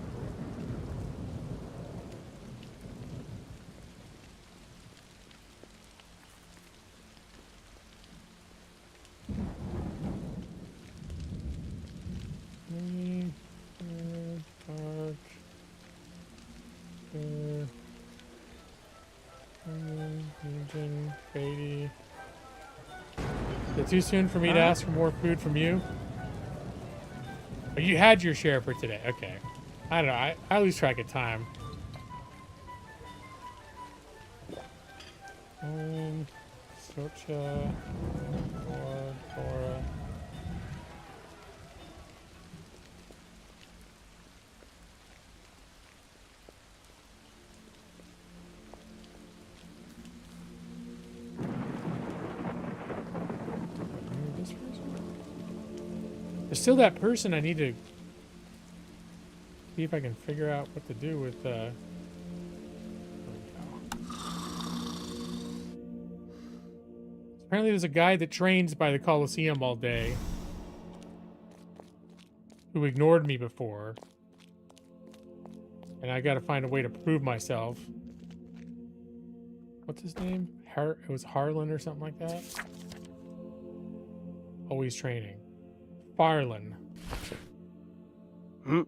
Beatty. Is it too soon for me to ask for more food from you? Oh, you had your share for today. Okay. I don't know. I lose track of time. Socha. Dora. There's still that person I need to see if I can figure out what to do with, there we go. Apparently there's a guy that trains by the Coliseum all day who ignored me before. And I gotta find a way to prove myself. What's his name? It was Harlan or something like that? Always training. Farlan. Hmm.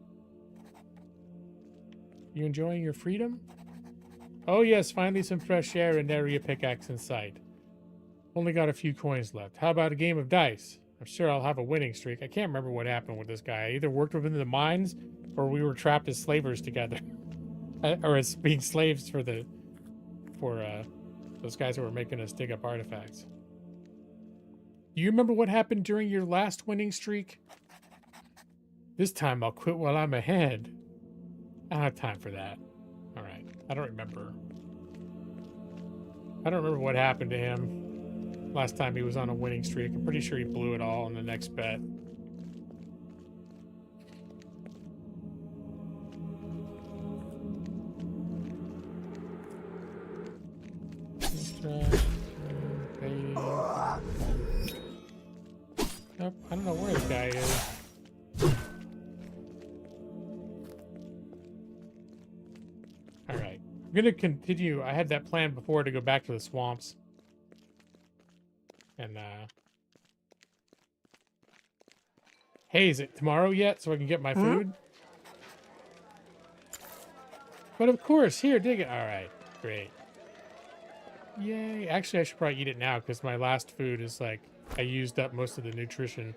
You enjoying your freedom? Oh yes, finally some fresh air and nary a pickaxe in sight. Only got a few coins left. How about a game of dice? I'm sure I'll have a winning streak. I can't remember what happened with this guy. I either worked with him in the mines, or we were trapped as slavers together. Or as being slaves for those guys who were making us dig up artifacts. Do you remember what happened during your last winning streak? This time I'll quit while I'm ahead. I don't have time for that. Alright. I don't remember. I don't remember what happened to him last time he was on a winning streak. I'm pretty sure he blew it all in the next bet. Nope, I don't know where the guy is. Alright. I'm gonna continue. I had that plan before to go back to the swamps. And, hey, is it tomorrow yet so I can get my food? But of course, here, dig it. Alright, great. Yay. Actually, I should probably eat it now because my last food is like, I used up most of the nutrition.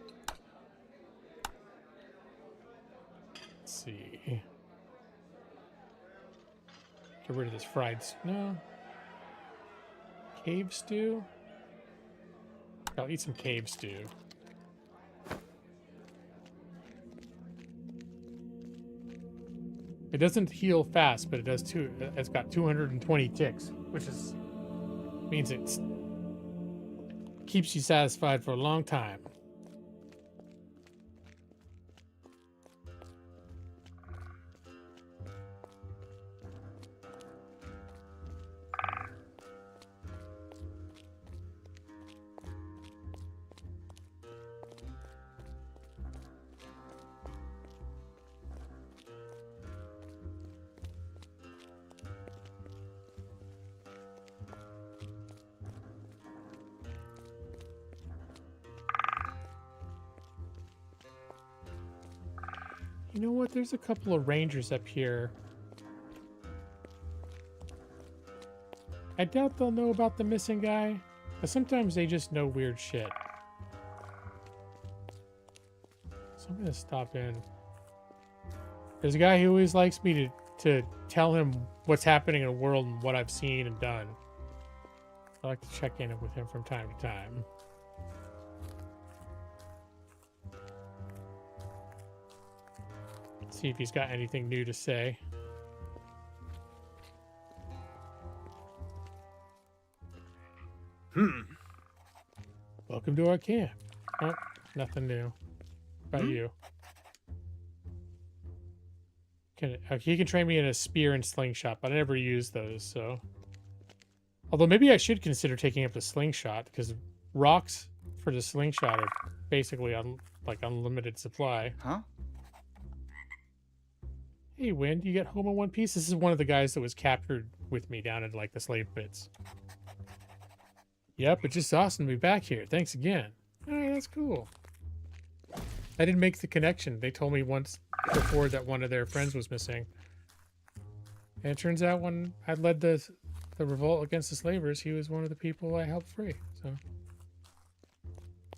Let's see. Get rid of this fried... No. Cave stew? I'll eat some cave stew. It doesn't heal fast, but it does too. It's got 220 ticks, which is means it keeps you satisfied for a long time. You know what? There's a couple of rangers up here. I doubt they'll know about the missing guy, but sometimes they just know weird shit. So I'm gonna stop in. There's a guy who always likes me to tell him what's happening in the world and what I've seen and done. I like to check in with him from time to time. See if he's got anything new to say. Welcome to our camp. Oh, nothing new. What about you? He can train me in a spear and slingshot, but I never use those, so. Although maybe I should consider taking up the slingshot, because rocks for the slingshot are basically like unlimited supply. Huh? Hey, Wind, you get home in one piece? This is one of the guys that was captured with me down in, like, the slave pits. Yep, it's just awesome to be back here. Thanks again. Alright, that's cool. I didn't make the connection. They told me once before that one of their friends was missing. And it turns out when I led the revolt against the slavers, he was one of the people I helped free. So,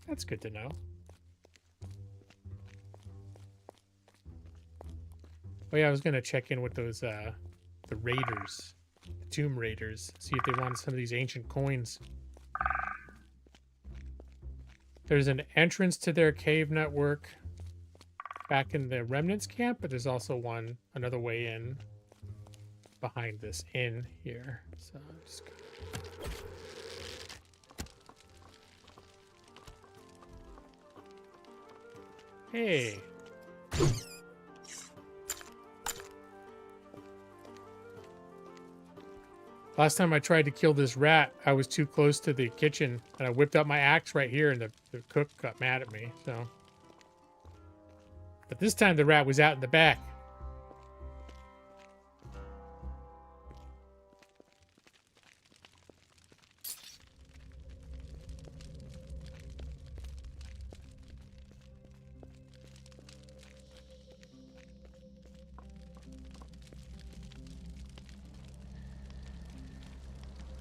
that's good to know. Oh yeah, I was gonna check in with those the raiders, the tomb raiders, see if they wanted some of these ancient coins. There's an entrance to their cave network back in the remnants camp, but there's also another way in behind this inn here. So I'm just gonna... Hey. Last time I tried to kill this rat, I was too close to the kitchen, and I whipped out my axe right here, and the cook got mad at me, so. But this time the rat was out in the back.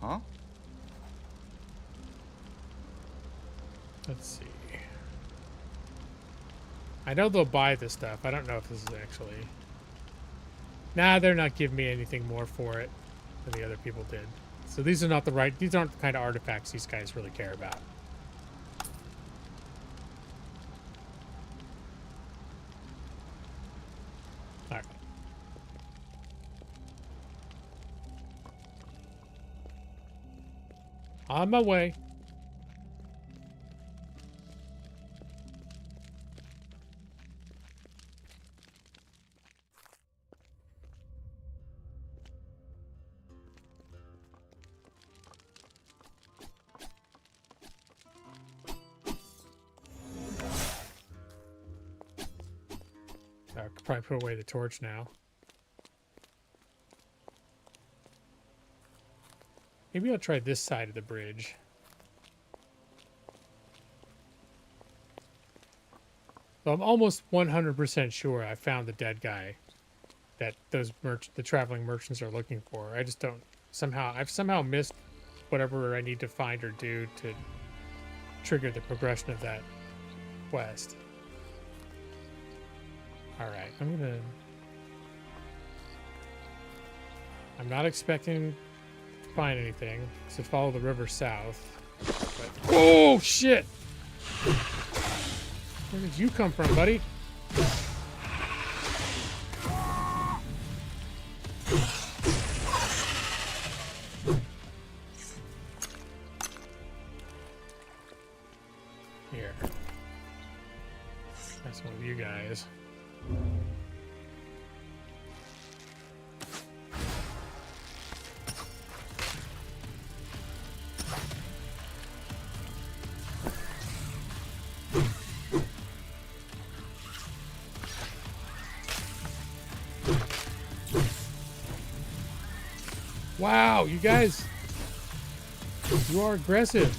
Huh? Let's see. I know they'll buy this stuff. I don't know if this is actually... Nah, they're not giving me anything more for it than the other people did. So these are not the right... These aren't the kind of artifacts these guys really care about. Alright. On my way. I could probably put away the torch now. Maybe I'll try this side of the bridge. So I'm almost 100% sure I found the dead guy that the traveling merchants are looking for. I just don't I've somehow missed whatever I need to find or do to trigger the progression of that quest. Alright, I'm not expecting to find anything, so follow the river south. But, oh, shit! Where did you come from, buddy? Here. That's one of you guys. Wow, you guys, you are aggressive.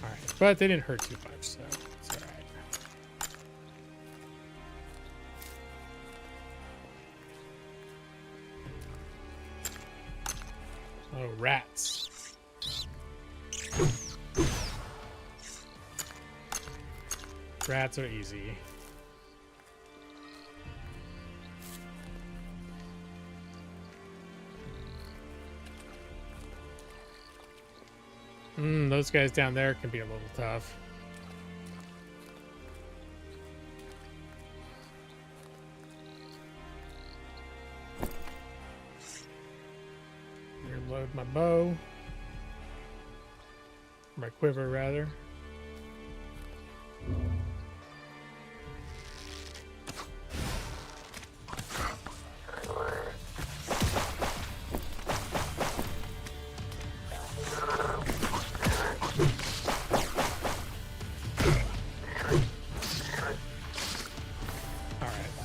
Alright, but they didn't hurt too much, so it's alright. Oh, rats. Rats are easy. Those guys down there can be a little tough. Reload my bow. My quiver, rather.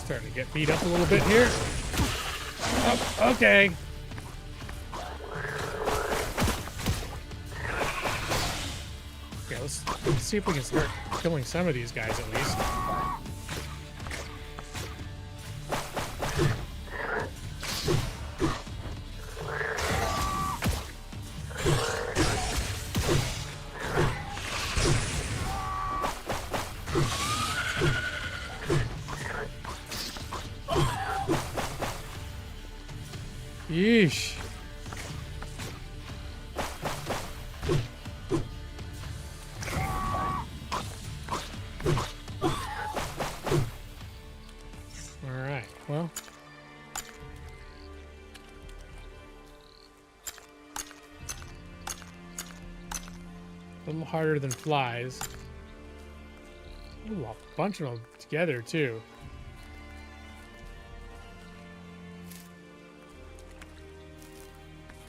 Starting to get beat up a little bit here. Oh, okay. Okay, let's see if we can start killing some of these guys at least. Yeesh. All right, well. A little harder than flies. Ooh, a bunch of them together, too.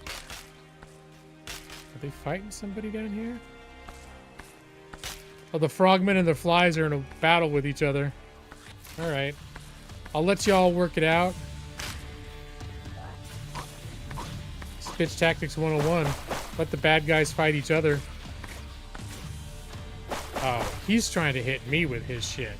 Are they fighting somebody down here? Oh, the frogmen and the flies are in a battle with each other. Alright. I'll let y'all work it out. Bitch Tactics 101. Let the bad guys fight each other. Oh, he's trying to hit me with his shit.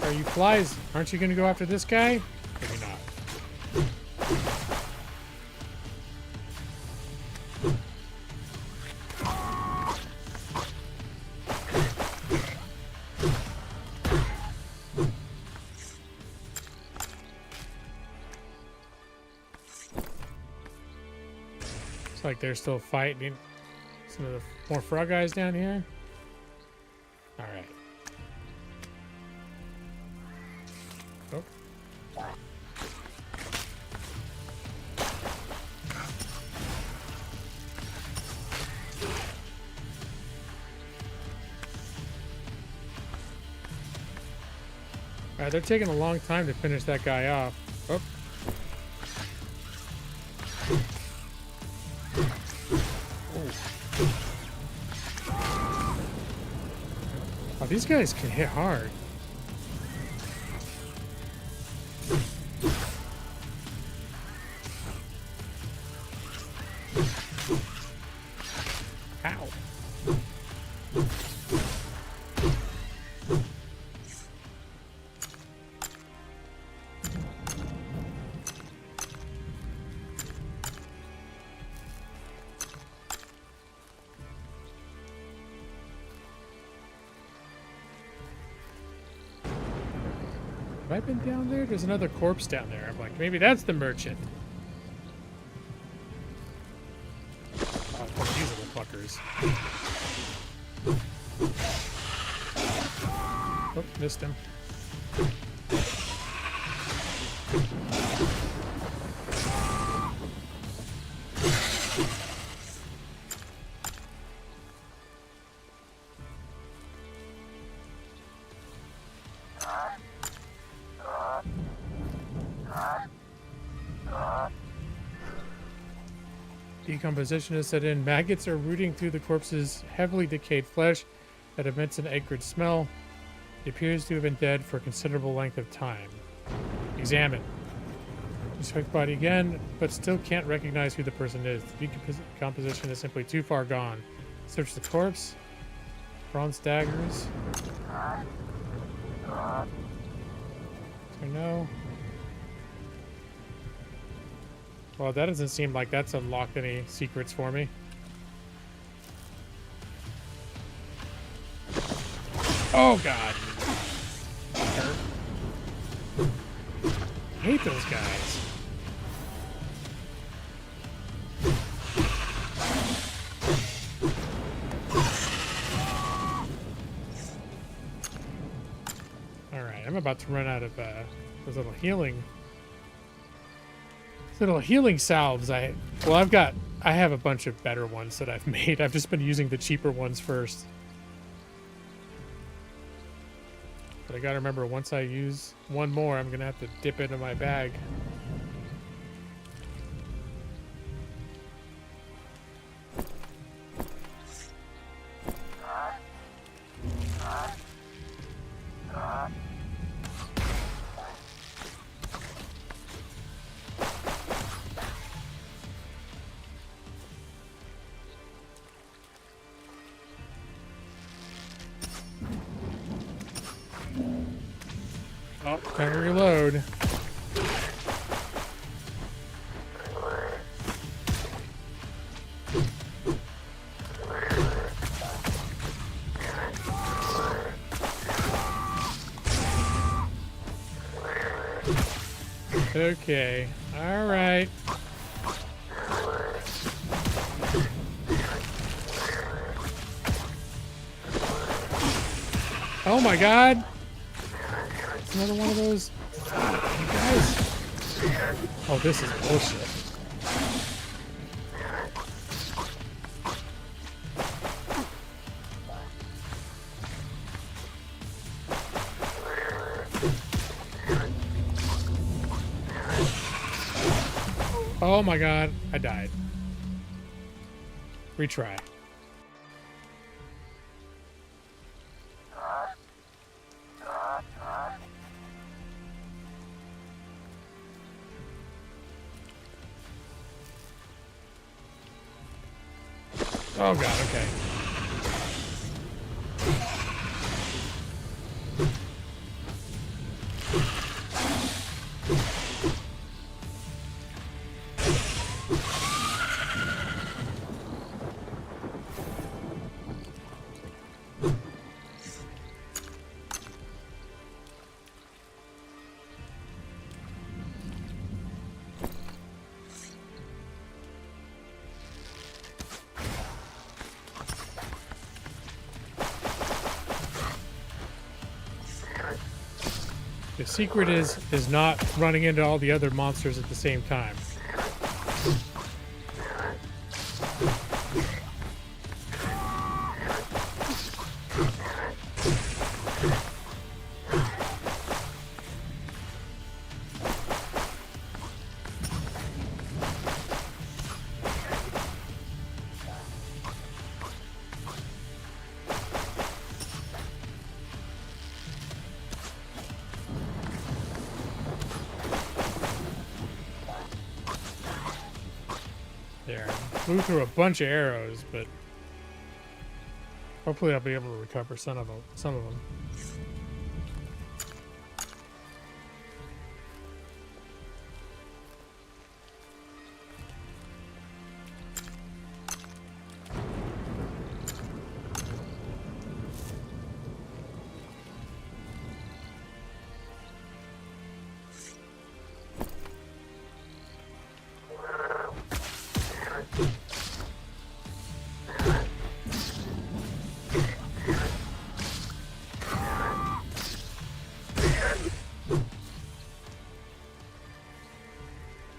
Are you flies? Aren't you going to go after this guy? Maybe not. Looks like they're still fighting. Some of the more frog guys down here. All right. Oh. Alright, they're taking a long time to finish that guy off. Oh. Oh, these guys can hit hard. Ow. Have I been down there? There's another corpse down there. I'm like, maybe that's the merchant. Oh, these little fuckers. Oh, missed him. Decomposition is set in. Maggots are rooting through the corpse's heavily decayed flesh that emits an acrid smell. It appears to have been dead for a considerable length of time. Examine. Inspect body again, but still can't recognize who the person is. The decomposition is simply too far gone. Search the corpse. Bronze daggers. Or no. Well, that doesn't seem like that's unlocked any secrets for me. Oh, God. I hate those guys. Alright, I'm about to run out of those little healing salves. I have a bunch of better ones that I've made. I've just been using the cheaper ones first. But I gotta remember, once I use one more, I'm gonna have to dip into my bag. Oh, time to reload. Okay. All right. Oh my god! It's another one of those guys. Oh, this is bullshit. Oh my god, I died. Retry. Oh god, okay. The secret is not running into all the other monsters at the same time. There. Flew through a bunch of arrows, but hopefully I'll be able to recover some of them.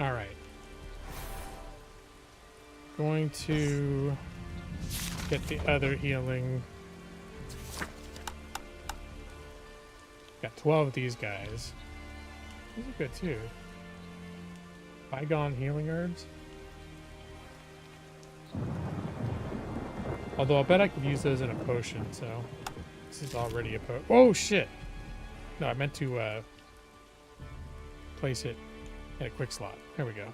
All right. Going to get the other healing. Got 12 of these guys. These are good too. Bygone healing herbs. Although I bet I could use those in a potion, so this is already a potion. Oh shit! No, I meant to place it in a quick slot. There we go.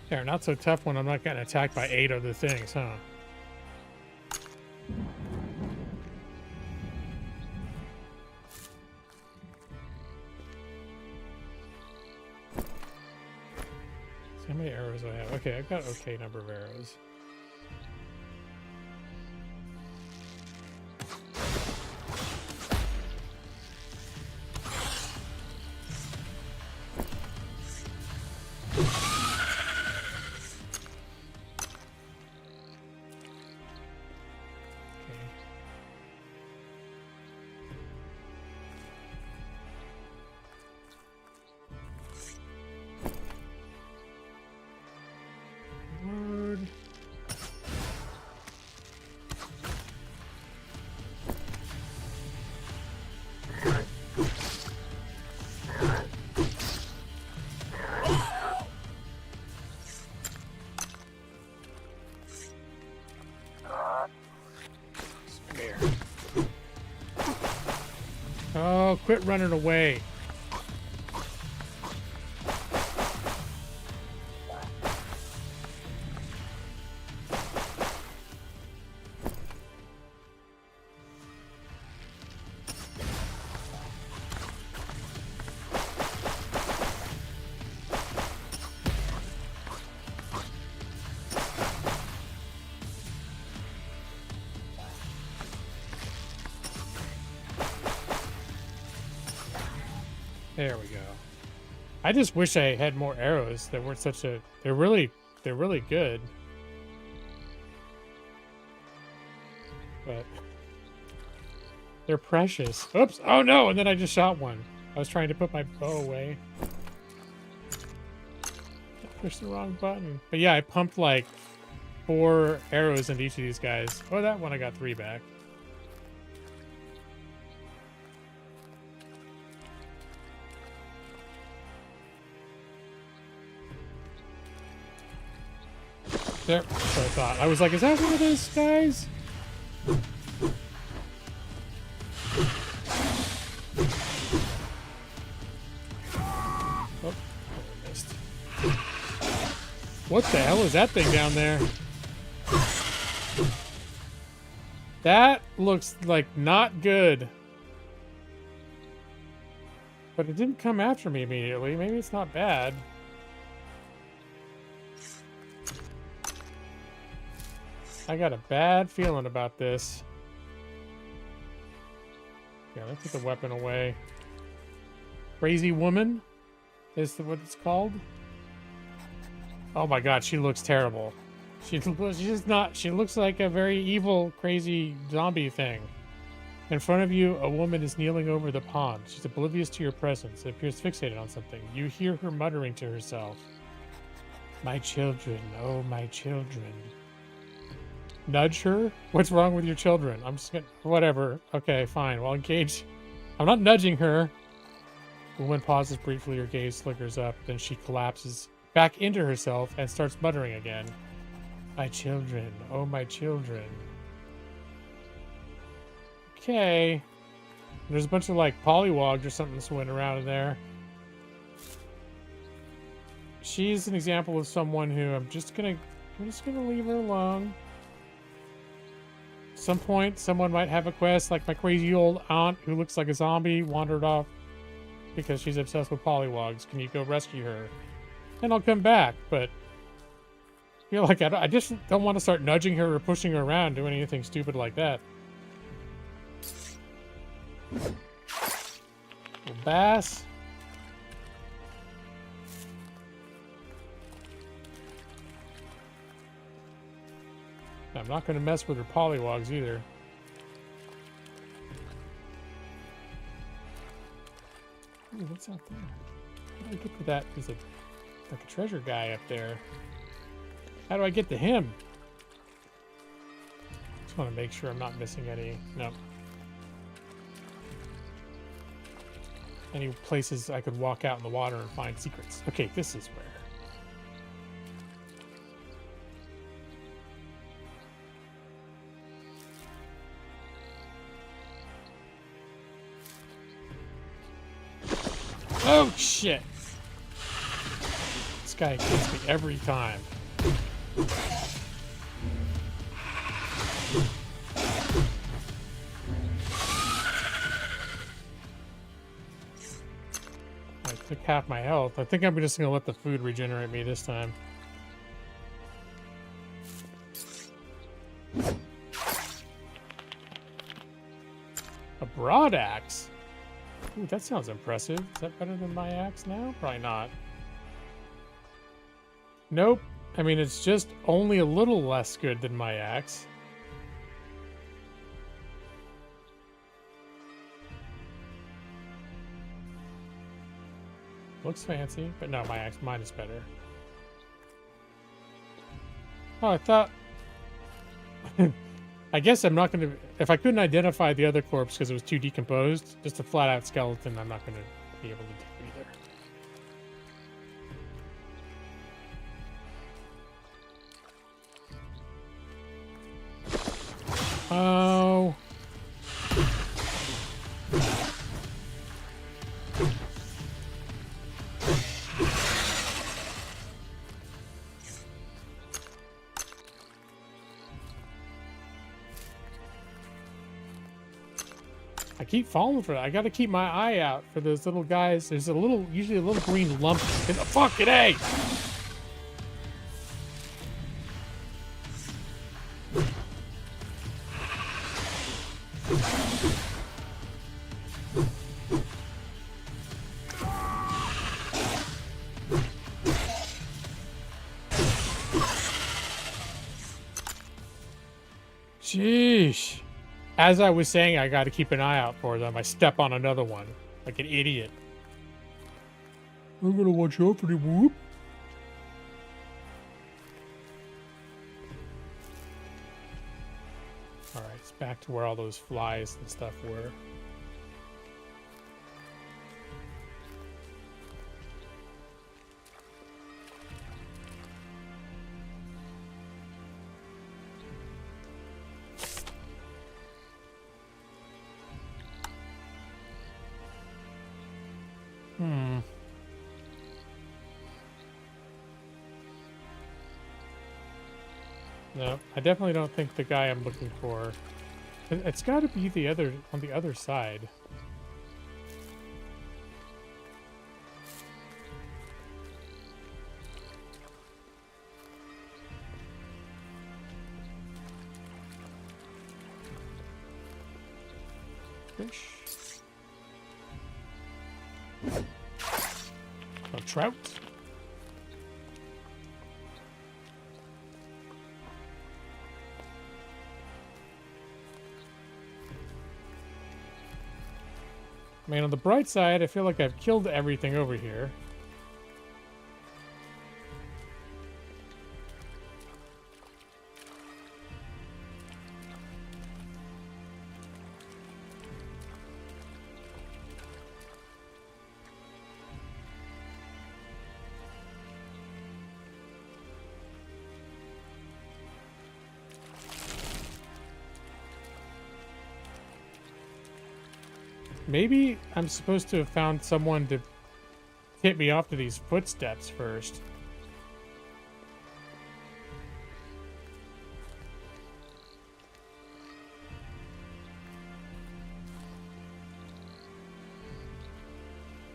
There, not so tough when I'm not getting attacked by 8 other things, huh? So how many arrows do I have? Okay, I've got an okay number of arrows. Lord. Spare. Oh, quit running away. There we go. I just wish I had more arrows that weren't such a... They're really good. But they're precious. Oops. Oh no, and then I just shot one. I was trying to put my bow away. I pushed the wrong button. But yeah, I pumped like 4 arrows into each of these guys. Oh, that one I got 3 back. There. That's what I thought. I was like, is that one of those guys? Oh, I missed. What the hell is that thing down there? That looks like not good. But it didn't come after me immediately. Maybe it's not bad. I got a bad feeling about this. Yeah, let's put the weapon away. Crazy woman is what it's called. Oh my god, she looks terrible. She's just not. She looks like a very evil, crazy zombie thing. In front of you, a woman is kneeling over the pond. She's oblivious to your presence. It appears fixated on something. You hear her muttering to herself. My children, oh my children. Nudge her? What's wrong with your children? I'm just gonna... Whatever. Okay, fine. Well, engage. I'm not nudging her. The woman pauses briefly, her gaze flickers up. Then she collapses back into herself and starts muttering again. My children. Oh, my children. Okay. There's a bunch of, like, polywogs or something swimming around in there. She's an example of someone who I'm just gonna leave her alone. At some point, someone might have a quest, like my crazy old aunt who looks like a zombie wandered off because she's obsessed with polywogs. Can you go rescue her? And I'll come back, but I feel like I just don't want to start nudging her or pushing her around doing anything stupid like that. Little bass. I'm not going to mess with her polywogs either. Ooh, what's out there? How do I get to that? There's like a treasure guy up there. How do I get to him? Just want to make sure I'm not missing any. No. Any places I could walk out in the water and find secrets. Okay, this is where. Oh, shit. This guy gets me every time. I took half my health. I think I'm just going to let the food regenerate me this time. A broad axe? Ooh, that sounds impressive. Is that better than my axe now? Probably not. Nope. I mean, it's just only a little less good than my axe. Looks fancy, but no, mine is better. Oh, I thought... I guess I'm not going to... If I couldn't identify the other corpse because it was too decomposed, just a flat-out skeleton, I'm not going to be able to do either. Oh... I keep falling for it. I gotta keep my eye out for those little guys. There's usually a little green lump in the fucking egg. Yeesh. As I was saying, I got to keep an eye out for them. I step on another one like an idiot. I'm gonna watch out for the whoop. All right, it's back to where all those flies and stuff were. No, I definitely don't think the guy I'm looking for. It's got to be the other on the other side. Fish. A trout. I mean, on the bright side, I feel like I've killed everything over here. Maybe I'm supposed to have found someone to hit me off to these footsteps first.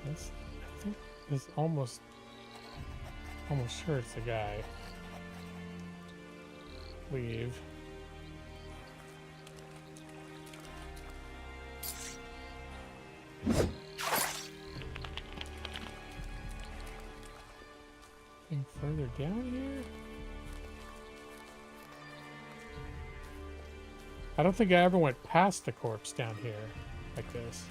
I think it's almost sure it's the guy. Leave. Anything further down here? I don't think I ever went past the corpse down here like this.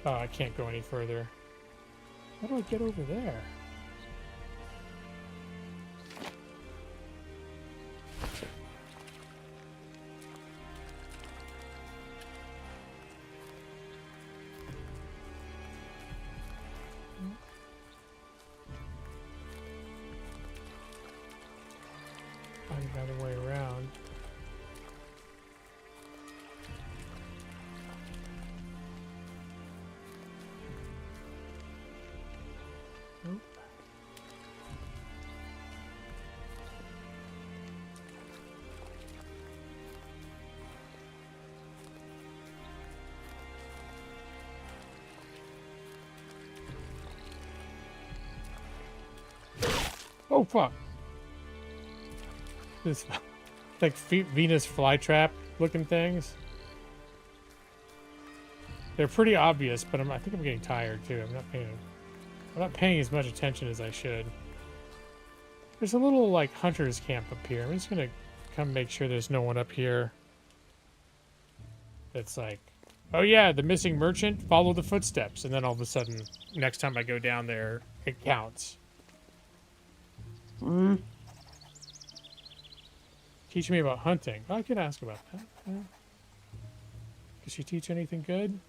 Oh, I can't go any further. How do I get over there? Find another way around. Nope. Oh fuck! This like Venus flytrap looking things. They're pretty obvious, but I think I'm getting tired too. I'm not paying as much attention as I should. There's a little like hunter's camp up here. I'm just gonna come make sure there's no one up here. That's like, oh yeah, the missing merchant. Follow the footsteps, and then all of a sudden, next time I go down there, it counts. Teach me about hunting. Oh, I can ask about that. Does she teach anything good?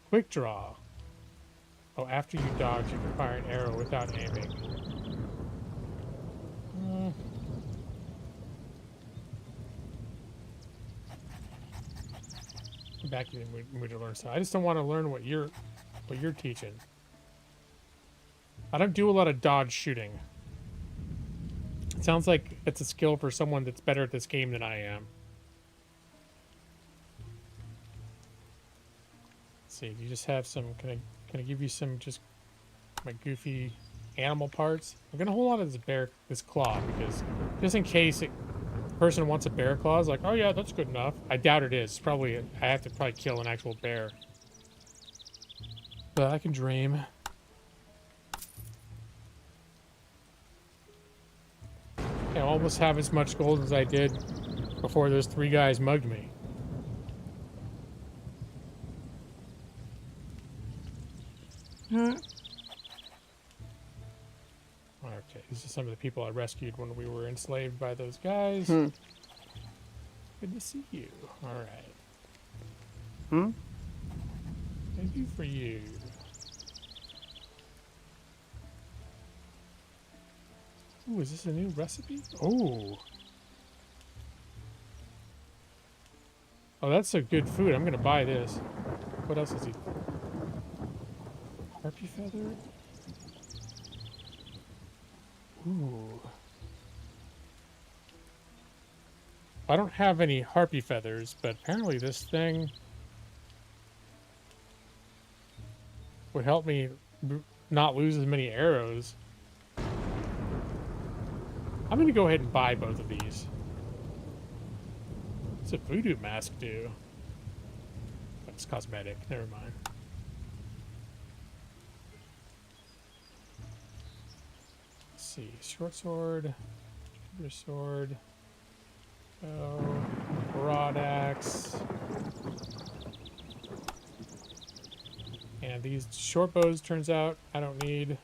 Quick draw. Oh, after you dodge, you can fire an arrow without aiming. Back in the mood to learn stuff. I just don't want to learn what you're teaching. I don't do a lot of dodge shooting. It sounds like it's a skill for someone that's better at this game than I am. Let's see, do you just have some, can I give you some just my goofy animal parts? I'm gonna hold on to this claw because just in case the person wants a bear claw, it's like, oh yeah, that's good enough. I doubt it is. I have to probably kill an actual bear. But I can dream. I almost have as much gold as I did before those 3 guys mugged me. Okay, these are some of the people I rescued when we were enslaved by those guys. Good to see you. All right. Thank you for you. Ooh, is this a new recipe? Oh. Oh, that's a good food. I'm gonna buy this. What else is he? Harpy feather? Ooh. I don't have any harpy feathers, but apparently this thing would help me not lose as many arrows. I'm gonna go ahead and buy both of these. What's a voodoo mask do? That's cosmetic. Never mind. Let's see. Short sword. Sword. Oh. Broad axe. And these short bows, turns out, I don't need.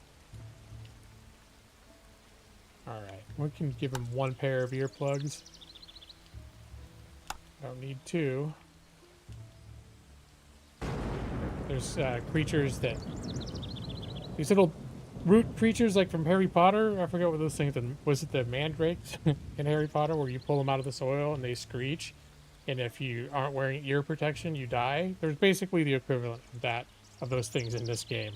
Alright, we can give him 1 pair of earplugs. I don't need 2. There's creatures that... These little root creatures like from Harry Potter. I forget what those things... Was it the mandrakes in Harry Potter where you pull them out of the soil and they screech? And if you aren't wearing ear protection, you die? There's basically the equivalent of that, of those things in this game.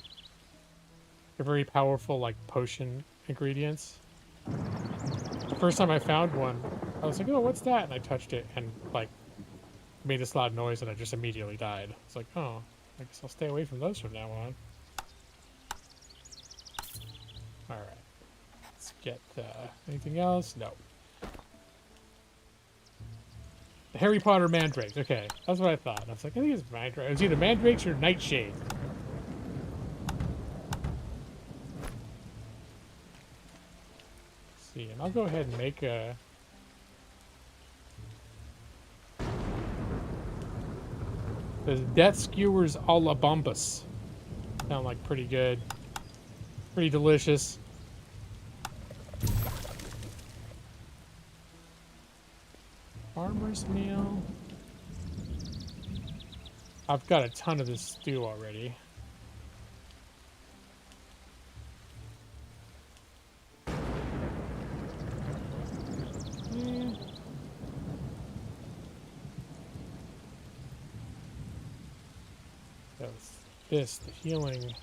They're very powerful, like, potion ingredients. The first time I found one, I was like, oh, what's that? And I touched it and, like, made this loud noise and I just immediately died. It's like, oh, I guess I'll stay away from those from now on. Alright. Let's get, anything else? No. The Harry Potter mandrakes. Okay, that's what I thought. I was like, I think it's mandrakes. It was either mandrakes or nightshade. See, and I'll go ahead and make a... The Death Skewers a la Bombus. Sound like pretty good. Pretty delicious. Farmer's meal. I've got a ton of this stew already. This, the healing.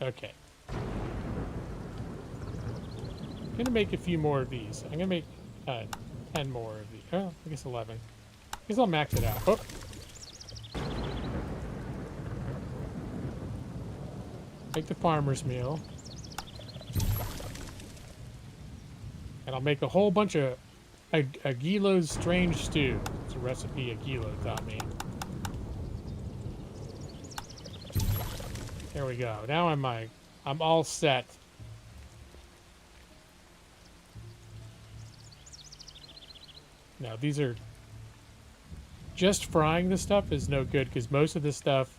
Okay. I'm gonna make a few more of these. I'm gonna make 10 more of these. Oh, I guess 11. I guess I'll max it out. Oh. Make the farmer's meal. And I'll make a whole bunch of Aguilo's strange stew. It's a recipe Aguilo taught me. There we go. Now I'm all set. Now these are just frying this stuff is no good because most of this stuff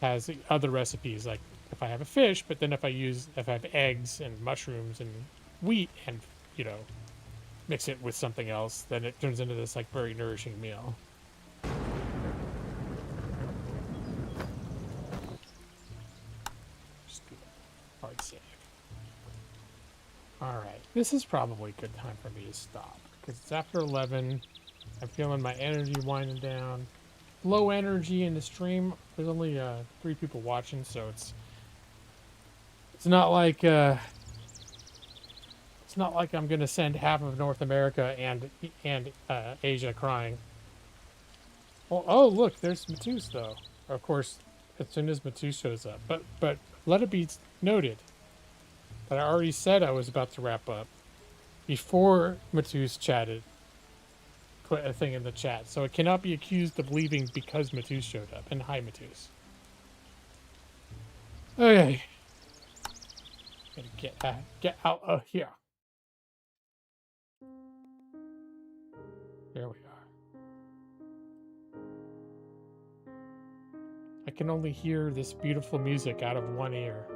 has other recipes. Like if I have a fish, but then if I have eggs and mushrooms and wheat and mix it with something else, then it turns into this like very nourishing meal. Hard save. Alright, this is probably a good time for me to stop, because it's after 11. I'm feeling my energy winding down. Low energy in the stream. There's only 3 people watching, so it's not like I'm gonna send half of North America and Asia crying. Well, oh look, there's Matus though. Of course, as soon as Matus shows up, but let it be noted that I already said I was about to wrap up before Matus put a thing in the chat, so it cannot be accused of leaving because Matus showed up. And hi, Matus. Okay. Gotta get out of here. There we are. I can only hear this beautiful music out of one ear.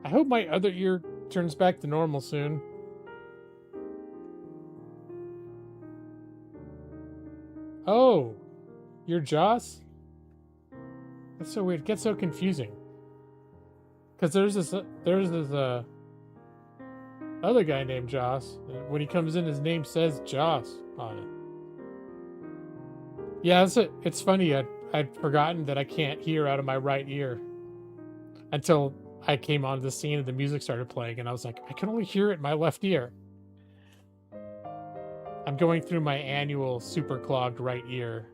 I hope my other ear turns back to normal soon. Oh, you're Joss? That's so weird. It gets so confusing. Because there's this other guy named Joss. When he comes in, his name says Joss on it. Yeah, it's funny. I'd forgotten that I can't hear out of my right ear until I came onto the scene and the music started playing, and I was like, I can only hear it in my left ear. I'm going through my annual super clogged right ear.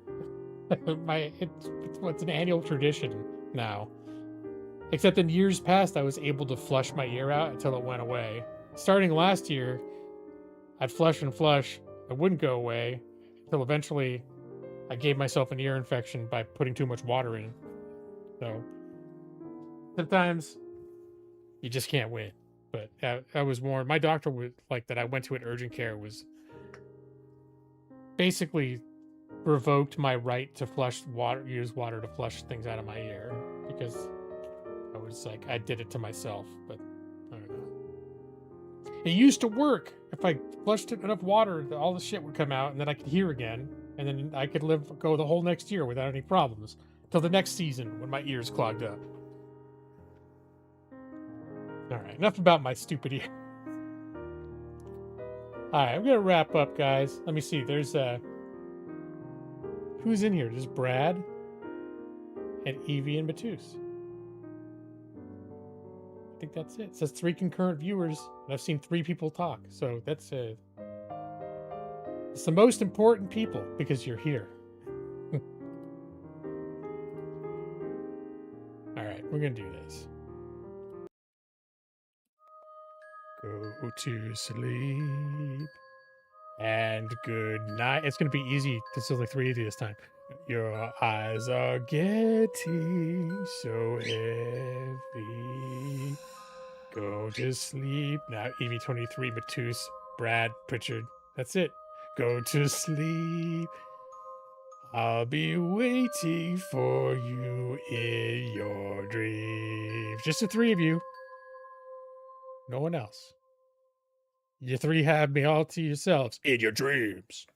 It's an annual tradition now. Except in years past, I was able to flush my ear out until it went away. Starting last year, I'd flush and flush. It wouldn't go away until eventually I gave myself an ear infection by putting too much water in. So sometimes you just can't win. But I was warned. My doctor was like that I went to an urgent care was basically revoked my right to use water to flush things out of my ear because I was like, I did it to myself, but I don't know. It used to work. If I flushed enough water, all the shit would come out and then I could hear again. And then I could go the whole next year without any problems. Till the next season when my ears clogged up. Alright, enough about my stupid ear. Alright, I'm gonna wrap up, guys. Let me see, there's who's in here? There's Brad and Evie and Matus. I think that's it. It says 3 concurrent viewers, and I've seen 3 people talk. So that's it's the most important people because you're here. Alright, we're gonna do this. Go to sleep. And good night. It's gonna be easy. This is like 3 easy this time. Your eyes are getting so heavy. Go to sleep. Now, Evie 23, Matus, Brad, Pritchard. That's it. Go to sleep. I'll be waiting for you in your dreams. Just the 3 of you. No one else. You 3 have me all to yourselves in your dreams.